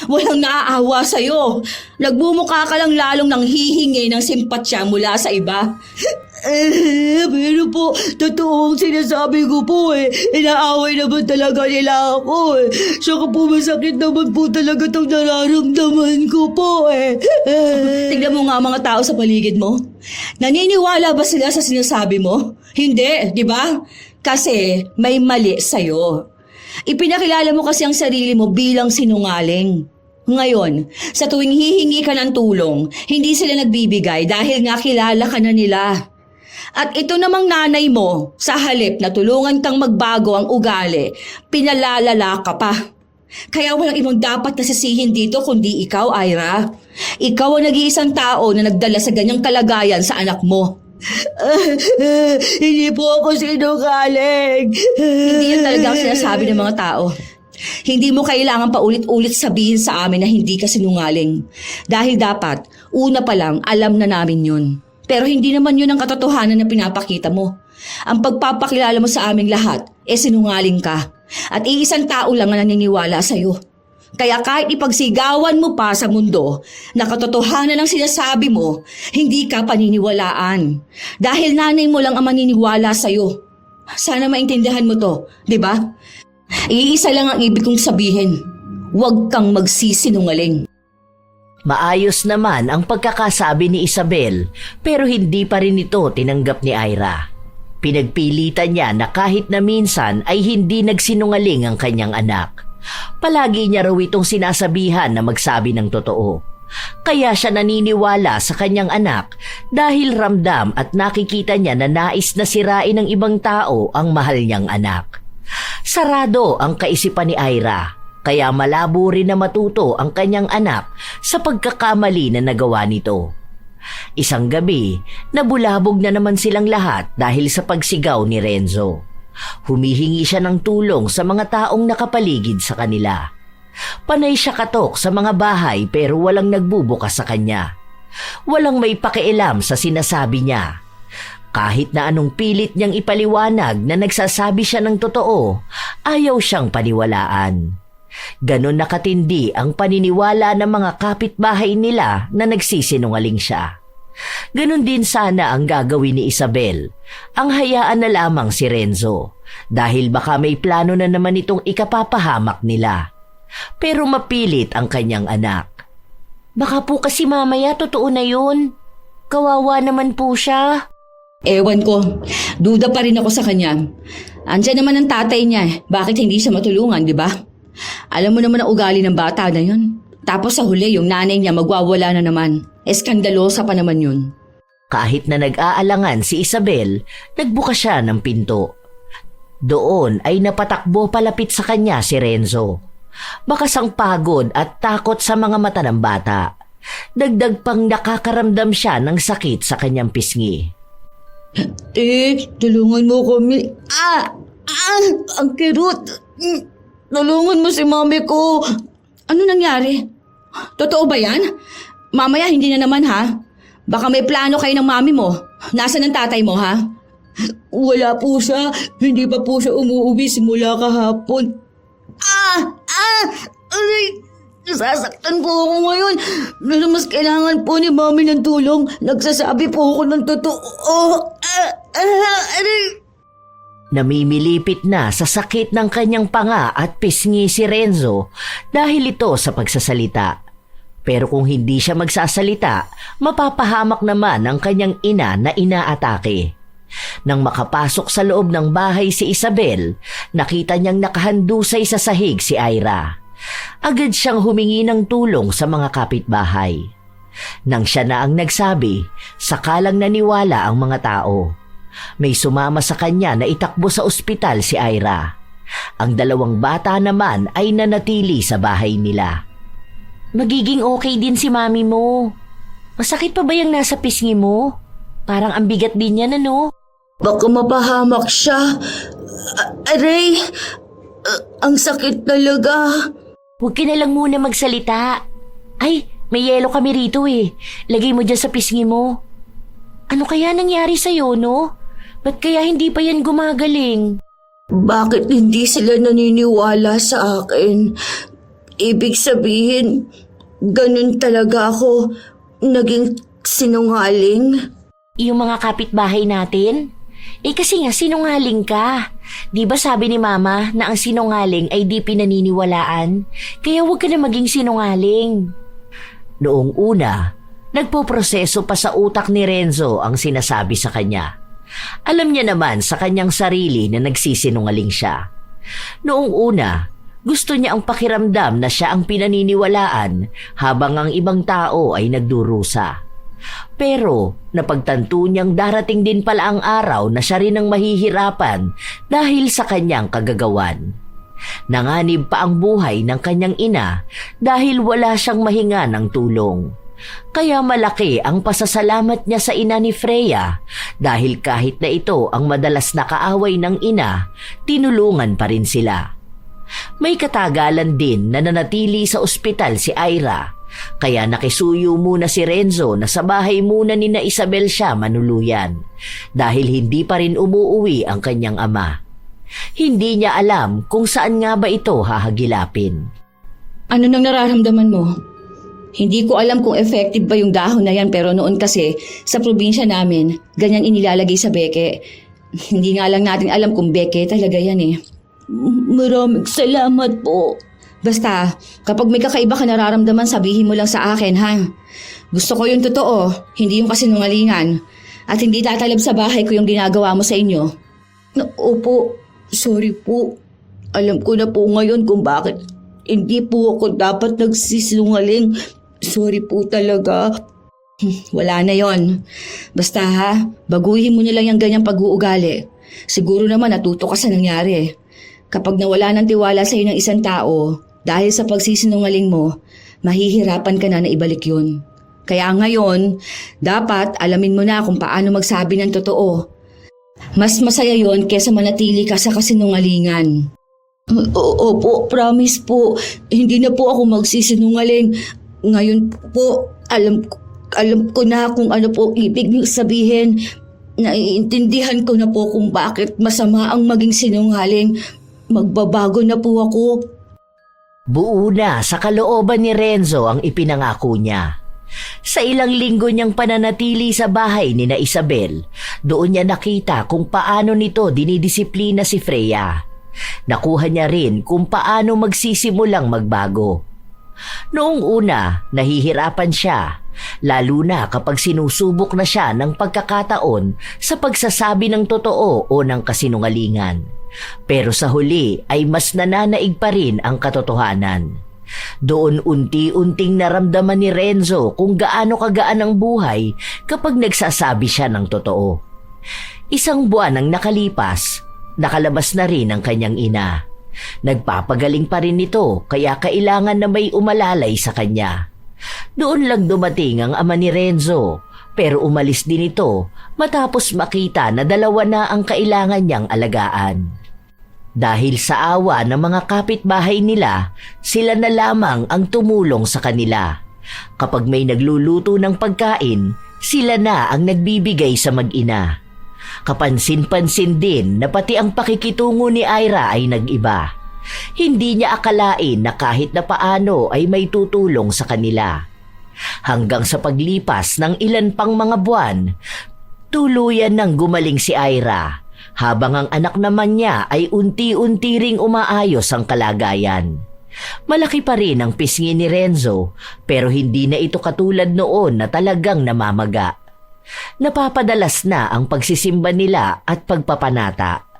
Walang naaawa sa'yo. Nagbumukha ka lang lalong nang hihingi ng simpatsya mula sa iba. Pero po, totoong sinasabi ko po eh. Inaaway naman talaga nila ako eh. Saka po masakit naman po talaga itong nararamdaman ko po eh. Tignan mo nga mga tao sa paligid mo. Naniniwala ba sila sa sinasabi mo? Hindi, di ba? Kasi may mali sa'yo. Ipinakilala mo kasi ang sarili mo bilang sinungaling. Ngayon, sa tuwing hihingi ka ng tulong, hindi sila nagbibigay dahil nga kilala ka na nila. At ito namang nanay mo, sa halip na tulungan kang magbago ang ugali, pinalalala ka pa. Kaya walang ibang dapat nasisihin dito kundi ikaw, Ira. Ikaw ang nag-iisang tao na nagdala sa ganyang kalagayan sa anak mo. Hindi po ako sinungaling. Hindi yan talaga ang sinasabi ng mga tao. Hindi mo kailangan paulit-ulit sabihin sa amin na hindi ka sinungaling. Dahil dapat, una pa lang, alam na namin yun. Pero hindi naman yun ang katotohanan na pinapakita mo. Ang pagpapakilala mo sa aming lahat, sinungaling ka. At iisang tao lang ang naniniwala sa'yo. Kaya kahit ipagsigawan mo pa sa mundo na katotohanan ng sinasabi mo, hindi ka paniniwalaan. Dahil nanay mo lang ang maniniwala sa'yo. Sana maintindihan mo to, di ba? Iisa lang ang ibig kong sabihin. Huwag kang magsisinungaling. Maayos naman ang pagkakasabi ni Isabel pero hindi pa rin ito tinanggap ni Ira. Pinagpilitan niya na kahit na minsan ay hindi nagsinungaling ang kanyang anak. Palagi niya raw itong sinasabihan na magsabi ng totoo. Kaya siya naniniwala sa kanyang anak dahil ramdam at nakikita niya na nais na sirain ng ibang tao ang mahal niyang anak. Sarado ang kaisipan ni Ira. Kaya malabo rin na matuto ang kanyang anak sa pagkakamali na nagawa nito. Isang gabi, nabulabog na naman silang lahat dahil sa pagsigaw ni Renzo. Humihingi siya ng tulong sa mga taong nakapaligid sa kanila. Panay siya katok sa mga bahay pero walang nagbubukas sa kanya. Walang may pakialam sa sinasabi niya. Kahit na anong pilit niyang ipaliwanag na nagsasabi siya ng totoo, ayaw siyang paniwalaan. Ganon nakatindi ang paniniwala ng mga kapitbahay nila na nagsisinungaling siya. Ganon din sana ang gagawin ni Isabel. Ang hayaan na lamang si Renzo dahil baka may plano na naman itong ikapapahamak nila. Pero mapilit ang kanyang anak. Baka po kasi mamaya totoo na yun. Kawawa naman po siya. Ewan ko, duda pa rin ako sa kanya. Andiyan naman ang tatay niya, bakit hindi siya matulungan, di ba? Alam mo naman ang ugali ng bata na yun. Tapos sa huli, yung nanay niya magwawala na naman. Eskandalosa pa naman yun. Kahit na nag-aalangan si Isabel, nagbukas siya ng pinto. Doon ay napatakbo palapit sa kanya si Renzo. Bakas ang pagod at takot sa mga mata ng bata. Dagdag pang nakakaramdam siya ng sakit sa kanyang pisngi. Tulungan mo kami. Ang kirot. Tulungan mo si mami ko. Ano nangyari? Totoo ba yan? Mamaya hindi na naman ha? Baka may plano kayo ng mami mo. Nasaan ang tatay mo ha? Wala po siya. Hindi pa po siya umuwi simula kahapon. Aray! Nasasaktan po ako ngayon. Pero mas kailangan po ni mami ng tulong. Nagsasabi po ako ng totoo. Aray! Namimilipit na sa sakit ng kanyang panga at pisngi si Renzo dahil ito sa pagsasalita. Pero kung hindi siya magsasalita, mapapahamak naman ang kanyang ina na inaatake. Nang makapasok sa loob ng bahay si Isabel, nakita niyang nakahandusay sa sahig si Ira. Agad siyang humingi ng tulong sa mga kapitbahay. Nang siya na ang nagsabi, sakalang naniwala ang mga tao. May sumama sa kanya na itakbo sa ospital si Ira. Ang dalawang bata naman ay nanatili sa bahay nila. Magiging okay din si mami mo. Masakit pa ba yung nasa pisngi mo? Parang ang bigat din yan, ano? Baka mapahamak siya. Aray! Ang sakit talaga. Huwag ka na lang muna magsalita. Ay, may yelo kami rito eh. Lagay mo dyan sa pisngi mo. Ano kaya nangyari sa'yo, no? Ba't kaya hindi pa yan gumagaling? Bakit hindi sila naniniwala sa akin? Ibig sabihin, ganun talaga ako naging sinungaling? Yung mga kapitbahay natin? Kasi nga sinungaling ka. Di ba sabi ni Mama na ang sinungaling ay di pinaniniwalaan? Kaya huwag ka na maging sinungaling. Noong una, nagpoproseso pa sa utak ni Renzo ang sinasabi sa kanya. Alam niya naman sa kanyang sarili na nagsisinungaling siya. Noong una, gusto niya ang pakiramdam na siya ang pinaniniwalaan habang ang ibang tao ay nagdurusa. Pero napagtanto niyang darating din pala ang araw na siya rin ang mahihirapan dahil sa kanyang kagagawan. Nanganib pa ang buhay ng kanyang ina dahil wala siyang mahinga ng tulong. Kaya malaki ang pasasalamat niya sa ina ni Freya dahil kahit na ito ang madalas na kaaway ng ina, tinulungan pa rin sila. May katagalan din na nanatili sa ospital si Ira Kaya nakisuyo muna si Renzo na sa bahay muna ni na Isabel siya manuluyan dahil hindi pa rin umuuwi ang kanyang ama. Hindi niya alam kung saan nga ba ito hahagilapin. Ano nang nararamdaman mo? Hindi ko alam kung effective ba yung dahon na yan pero noon kasi sa probinsya namin, ganyan inilalagay sa beke. Hindi nga lang natin alam kung beke talaga yan eh. Maraming salamat po. Basta, kapag may kakaiba ka nararamdaman, sabihin mo lang sa akin, ha? Gusto ko yung totoo, hindi yung kasinungalingan. At hindi tatalab sa bahay ko yung ginagawa mo sa inyo. Opo, sorry po. Alam ko na po ngayon kung bakit hindi po ako dapat nagsisinungaling. Sorry po talaga. Wala na yon. Basta ha, baguhin mo na lang yung ganyang pag-uugali. Siguro naman natuto ka sa nangyari. Kapag nawala ng tiwala sa iyo ng isang tao, dahil sa pagsisinungaling mo, mahihirapan ka na ibalik yun. Kaya ngayon, dapat alamin mo na kung paano magsabi ng totoo. Mas masaya yon kesa manatili ka sa kasinungalingan. Opo, promise po. Hindi na po ako magsisinungaling. Ngayon po, alam ko na kung ano po ibig niyo sabihin. Naiintindihan ko na po kung bakit masama ang maging sinungaling. Magbabago na po ako. Buo na sa kalooban ni Renzo ang ipinangako niya. Sa ilang linggo niyang pananatili sa bahay ni na Isabel, doon niya nakita kung paano nito dinidisiplina si Freya. Nakuha niya rin kung paano magsisimulang magbago. Noong una, nahihirapan siya, lalo na kapag sinusubok na siya ng pagkakataon sa pagsasabi ng totoo o ng kasinungalingan. Pero sa huli ay mas nananaig pa rin ang katotohanan. Doon unti-unting naramdaman ni Renzo kung gaano kagaan ang buhay kapag nagsasabi siya ng totoo. Isang buwan ang nakalipas, nakalabas na rin ang kanyang ina. Nagpapagaling pa rin ito kaya kailangan na may umalalay sa kanya. Doon lang dumating ang ama ni Renzo pero umalis din ito matapos makita na dalawa na ang kailangan niyang alagaan. Dahil sa awa ng mga kapitbahay nila, sila na lamang ang tumulong sa kanila. Kapag may nagluluto ng pagkain, sila na ang nagbibigay sa mag-ina. Kapansin-pansin din na pati ang pakikitungo ni Ira ay nag-iba. Hindi niya akalain na kahit na paano ay may tutulong sa kanila. Hanggang sa paglipas ng ilan pang mga buwan, tuluyan nang gumaling si Ira. Habang ang anak naman niya ay unti-unti ring umaayos ang kalagayan. Malaki pa rin ang pisngi ni Renzo pero hindi na ito katulad noon na talagang namamaga. Napapadalas na ang pagsisimba nila at pagpapanata.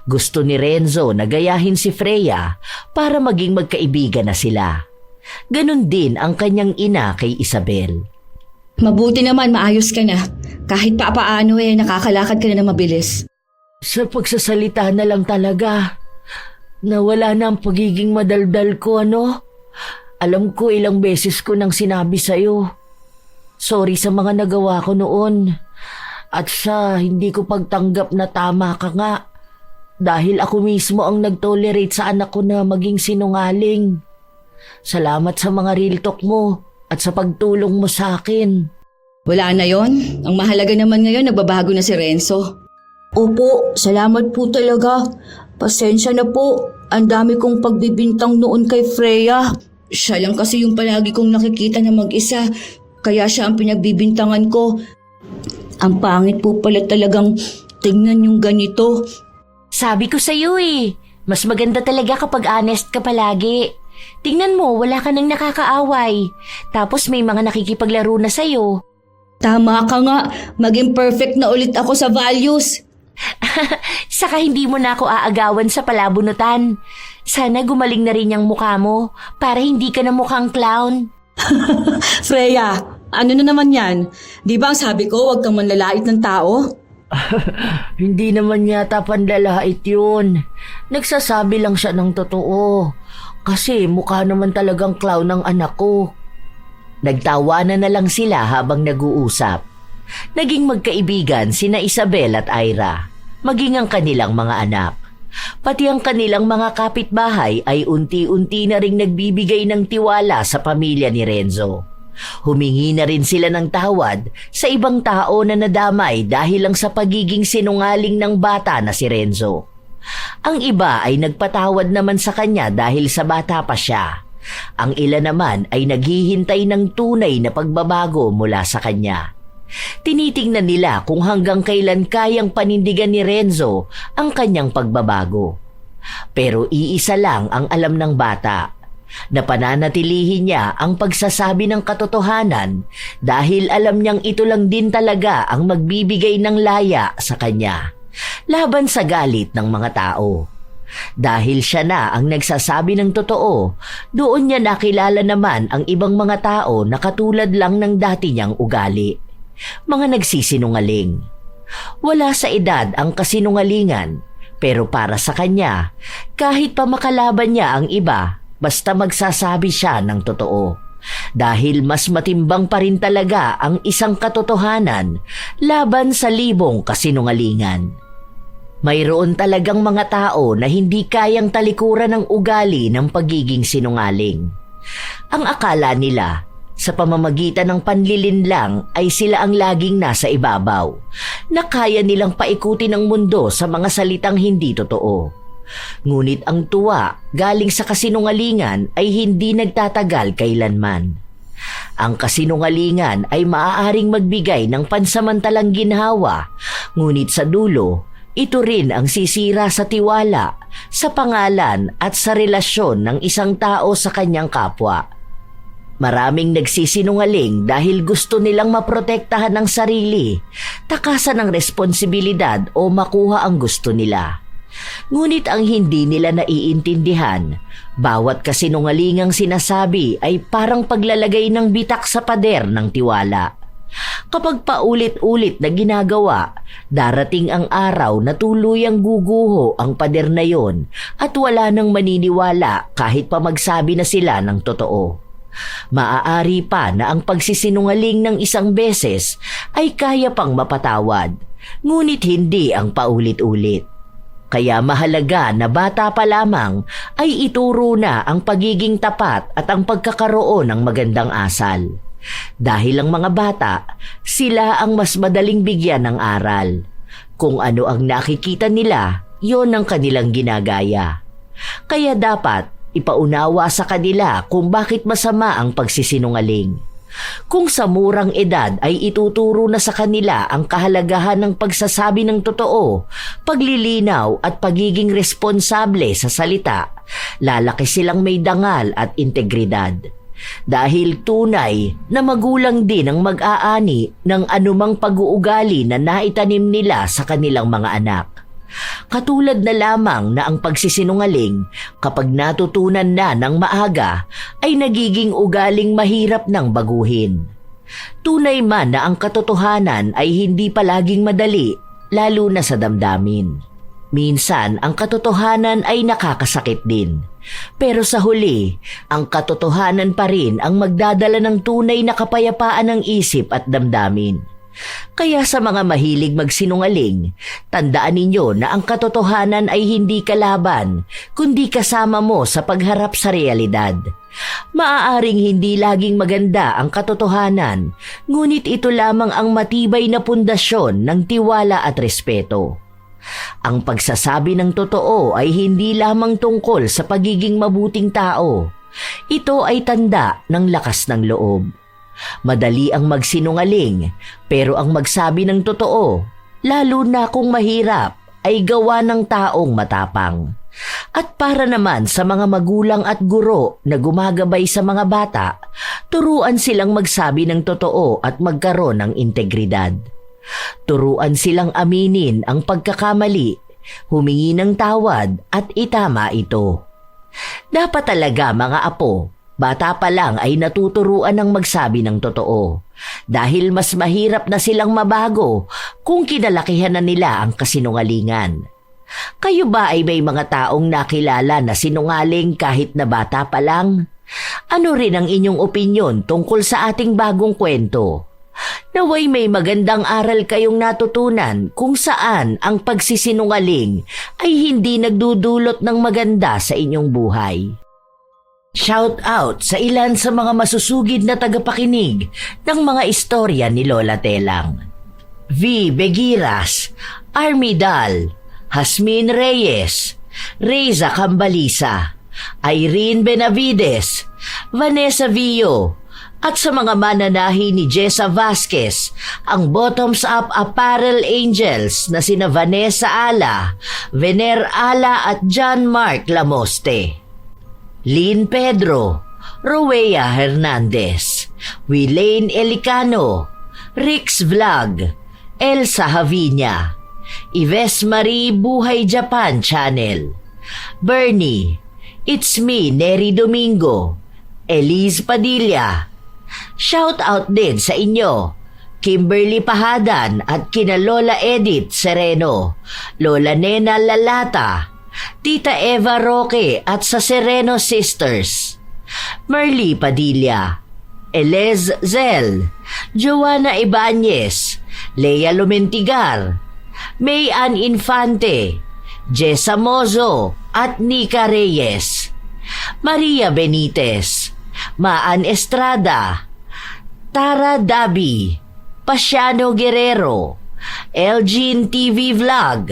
Gusto ni Renzo na gayahin si Freya para maging magkaibigan na sila. Ganon din ang kanyang ina kay Isabel. Mabuti naman maayos ka na. Kahit papaano nakakalakad ka na mabilis. Sa pagsasalita na lang talaga. Nawala na ang pagiging madaldal ko, ano? Alam ko ilang beses ko nang sinabi sa'yo. Sorry sa mga nagawa ko noon. At sa hindi ko pagtanggap na tama ka nga. Dahil ako mismo ang nag-tolerate sa anak ko na maging sinungaling. Salamat sa mga real talk mo at sa pagtulong mo sa akin. Wala na yon. Ang mahalaga naman ngayon nagbabago na si Renzo. Opo, salamat po talaga. Pasensya na po. Ang dami kong pagbibintang noon kay Freya. Siya lang kasi yung palagi kong nakikita na mag-isa. Kaya siya ang pinagbibintangan ko. Ang pangit po pala talagang tingnan yung ganito. Sabi ko sa'yo mas maganda talaga kapag honest ka palagi. Tingnan mo, wala ka nang nakakaaway. Tapos may mga nakikipaglaro na sa'yo. Tama ka nga, maging perfect na ulit ako sa values. Saka hindi mo na ako aagawan sa palabunutan. Sana gumaling na rin yung mukha mo para hindi ka na mukhang clown. Freya, ano na naman yan? Di ba ang sabi ko huwag kang manlalait ng tao? Hindi naman yata panlalait yun. Nagsasabi lang siya ng totoo. Kasi mukha naman talagang clown ang anak ko. Nagtawanan na lang sila habang nag-uusap. Naging magkaibigan sina Isabel at Ira, maging ang kanilang mga anak. Pati ang kanilang mga kapitbahay ay unti-unti na ring nagbibigay ng tiwala sa pamilya ni Renzo. Humingi na rin sila ng tawad sa ibang tao na nadamay dahil lang sa pagiging sinungaling ng bata na si Renzo. Ang iba ay nagpatawad naman sa kanya dahil sa bata pa siya. Ang ilan naman ay naghihintay ng tunay na pagbabago mula sa kanya. Tinitingnan nila kung hanggang kailan kayang panindigan ni Renzo ang kanyang pagbabago. Pero iisa lang ang alam ng bata, na pananatilihin niya ang pagsasabi ng katotohanan dahil alam niyang ito lang din talaga ang magbibigay ng laya sa kanya laban sa galit ng mga tao. Dahil siya na ang nagsasabi ng totoo, doon niya nakilala naman ang ibang mga tao na katulad lang ng dati niyang ugali. Mga nagsisinungaling. Wala sa edad ang kasinungalingan, pero para sa kanya, kahit pa makalaban niya ang iba, basta magsasabi siya ng totoo. Dahil mas matimbang pa rin talaga ang isang katotohanan laban sa libong kasinungalingan. Mayroon talagang mga tao na hindi kayang talikuran ng ugali ng pagiging sinungaling. Ang akala nila, sa pamamagitan ng panlilinlang ay sila ang laging nasa ibabaw, na kaya nilang paikutin ang mundo sa mga salitang hindi totoo. Ngunit ang tuwa galing sa kasinungalingan ay hindi nagtatagal kailanman. Ang kasinungalingan ay maaaring magbigay ng pansamantalang ginhawa, ngunit sa dulo, ito rin ang sisira sa tiwala, sa pangalan at sa relasyon ng isang tao sa kanyang kapwa. Maraming nagsisinungaling dahil gusto nilang maprotektahan ang sarili, takasan ng responsibilidad o makuha ang gusto nila. Ngunit ang hindi nila naiintindihan, bawat kasinungalingang sinasabi ay parang paglalagay ng bitak sa pader ng tiwala. Kapag paulit-ulit na ginagawa, darating ang araw na tuluyang guguho ang pader na yon at wala nang maniniwala kahit pa magsabi na sila ng totoo. Maaari pa na ang pagsisinungaling ng isang beses ay kaya pang mapatawad, ngunit hindi ang paulit-ulit. Kaya mahalaga na bata pa lamang ay ituro na ang pagiging tapat at ang pagkakaroon ng magandang asal. Dahil ang mga bata, sila ang mas madaling bigyan ng aral. Kung ano ang nakikita nila, yon ang kanilang ginagaya. Kaya dapat ipaunawa sa kanila kung bakit masama ang pagsisinungaling. Kung sa murang edad ay ituturo na sa kanila ang kahalagahan ng pagsasabi ng totoo, paglilinaw at pagiging responsable sa salita, lalaki silang may dangal at integridad. Dahil tunay na magulang din ang mag-aani ng anumang pag-uugali na naitanim nila sa kanilang mga anak. Katulad na lamang na ang pagsisinungaling, kapag natutunan na ng maaga, ay nagiging ugaling mahirap ng baguhin. Tunay man na ang katotohanan ay hindi palaging madali, lalo na sa damdamin. Minsan, ang katotohanan ay nakakasakit din. Pero sa huli, ang katotohanan pa rin ang magdadala ng tunay na kapayapaan ng isip at damdamin. Kaya sa mga mahilig magsinungaling, tandaan ninyo na ang katotohanan ay hindi kalaban, kundi kasama mo sa pagharap sa realidad. Maaaring hindi laging maganda ang katotohanan, ngunit ito lamang ang matibay na pundasyon ng tiwala at respeto. Ang pagsasabi ng totoo ay hindi lamang tungkol sa pagiging mabuting tao. Ito ay tanda ng lakas ng loob. Madali ang magsinungaling, pero ang magsabi ng totoo, lalo na kung mahirap, ay gawa ng taong matapang. At para naman sa mga magulang at guro na gumagabay sa mga bata, turuan silang magsabi ng totoo at magkaroon ng integridad. Turuan silang aminin ang pagkakamali, humingi ng tawad at itama ito. Dapat talaga mga apo, bata pa lang ay natuturuan ng magsabi ng totoo dahil mas mahirap na silang mabago kung kinalakihan na nila ang kasinungalingan. Kayo ba ay may mga taong nakilala na sinungaling kahit na bata pa lang? Ano rin ang inyong opinyon tungkol sa ating bagong kwento? Naway may magandang aral kayong natutunan kung saan ang pagsisinungaling ay hindi nagdudulot ng maganda sa inyong buhay. Shout out sa ilan sa mga masusugid na tagapakinig ng mga istorya ni Lola Telang. V. Begiras, Army Dal, Hasmin Reyes, Reza Cambalisa, Irene Benavides, Vanessa Vio, at sa mga mananahi ni Jessa Vasquez, ang Bottoms Up Apparel Angels na sina Vanessa Ala, Vener Ala at John Mark Lamoste. Lynn Pedro, Rowea Hernandez, Wilaine Elicano, Rix Vlog, Elsa Havinya, Ives Marie Buhay Japan Channel, Bernie, It's Me Neri Domingo, Elise Padilla. Shout out din sa inyo, Kimberly Pahadan at kina Lola Edith Sereno, Lola Nena Lalata, Tita Eva Roque at sa Sereno Sisters, Merly Padilla, Elez Zel, Joanna Ibanez, Lea Lumentigar, May Ann Infante, Jessa Mozo at Nika Reyes, Maria Benitez, Maan Estrada, Tara Dabi, Pasiano Guerrero, Elgin TV Vlog,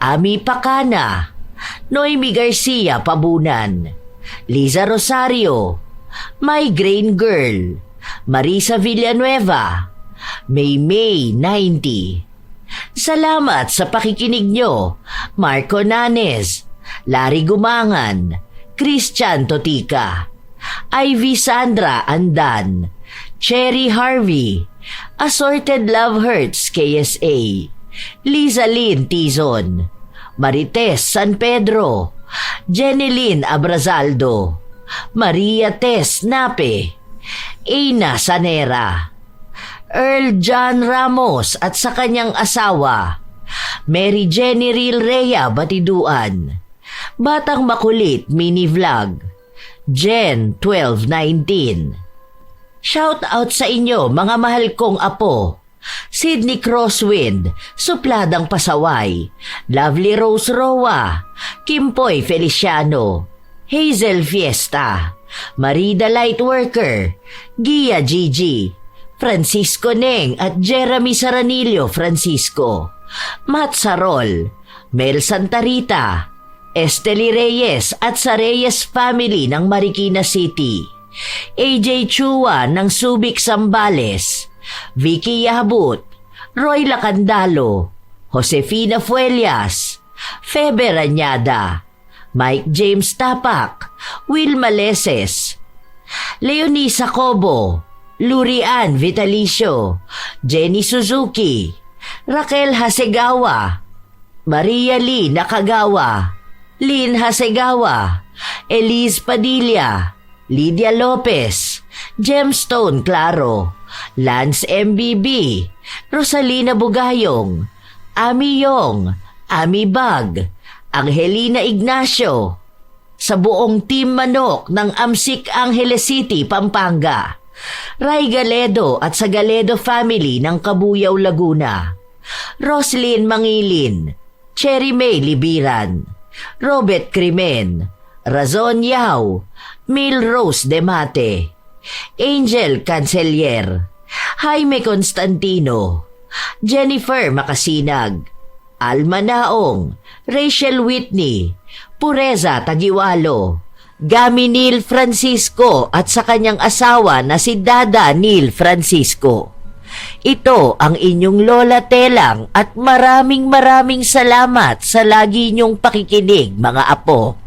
Ami Pacana, Noemi Garcia Pabunan, Liza Rosario, Migraine Girl, Marisa Villanueva, May 90. Salamat sa pakikinig nyo, Marco Nanes, Larry Gumangan, Christian Totika, Ivy Sandra Andan, Cherry Harvey, Assorted Love Hurts KSA, Liza Lynn Tizon, Marites San Pedro, Jenilyn Abrazaldo, Maria Tess Nape, Ina Sanera, Earl John Ramos at sa kanyang asawa, Mary Jenny Ril Rhea Batiduan, Batang Makulit Mini Vlog, Jen 1219. Shout out sa inyo mga mahal kong apo, Sydney Crosswind, Supladang Pasaway, Lovely Rose Roa, Kimpoy Feliciano, Hazel Fiesta, Marida Lightworker, Gia Gigi, Francisco Neng at Jeremy Saranillo Francisco, Matt Sarol, Mel Santarita, Esteli Reyes at sa Reyes family ng Marikina City, AJ Chua ng Subic Zambales, Vicky Yabut, Roy Lacandalo, Josefina Fuelias, Febe Rañada, Mike James Tapak, Will Maleses, Leonisa Cobo, Lurian Vitalicio, Jenny Suzuki, Raquel Hasegawa, Maria Lee Nakagawa, Lynn Hasegawa, Elise Padilla, Lydia Lopez, Gemstone Claro, Lance MBB, Rosalina Bugayong, Ami Yong, Ami Bag, Angelina Ignacio, sa buong Team Manok ng Amsik Angeles City, Pampanga, Ray Galedo at sa Galedo family ng Kabuyaw, Laguna, Roslyn Mangilin, Cherry May Libiran, Robert Crimen, Razon Yao, Mil Rose Demate, Angel Cancelier, Jaime Constantino, Jennifer Makasinag, Alma Naong, Rachel Whitney, Pureza Tagiwalo, Gami Neil Francisco at sa kanyang asawa na si Dada Neil Francisco. Ito ang inyong Lola Telang at maraming salamat sa lagi niyong pakikinig mga apo.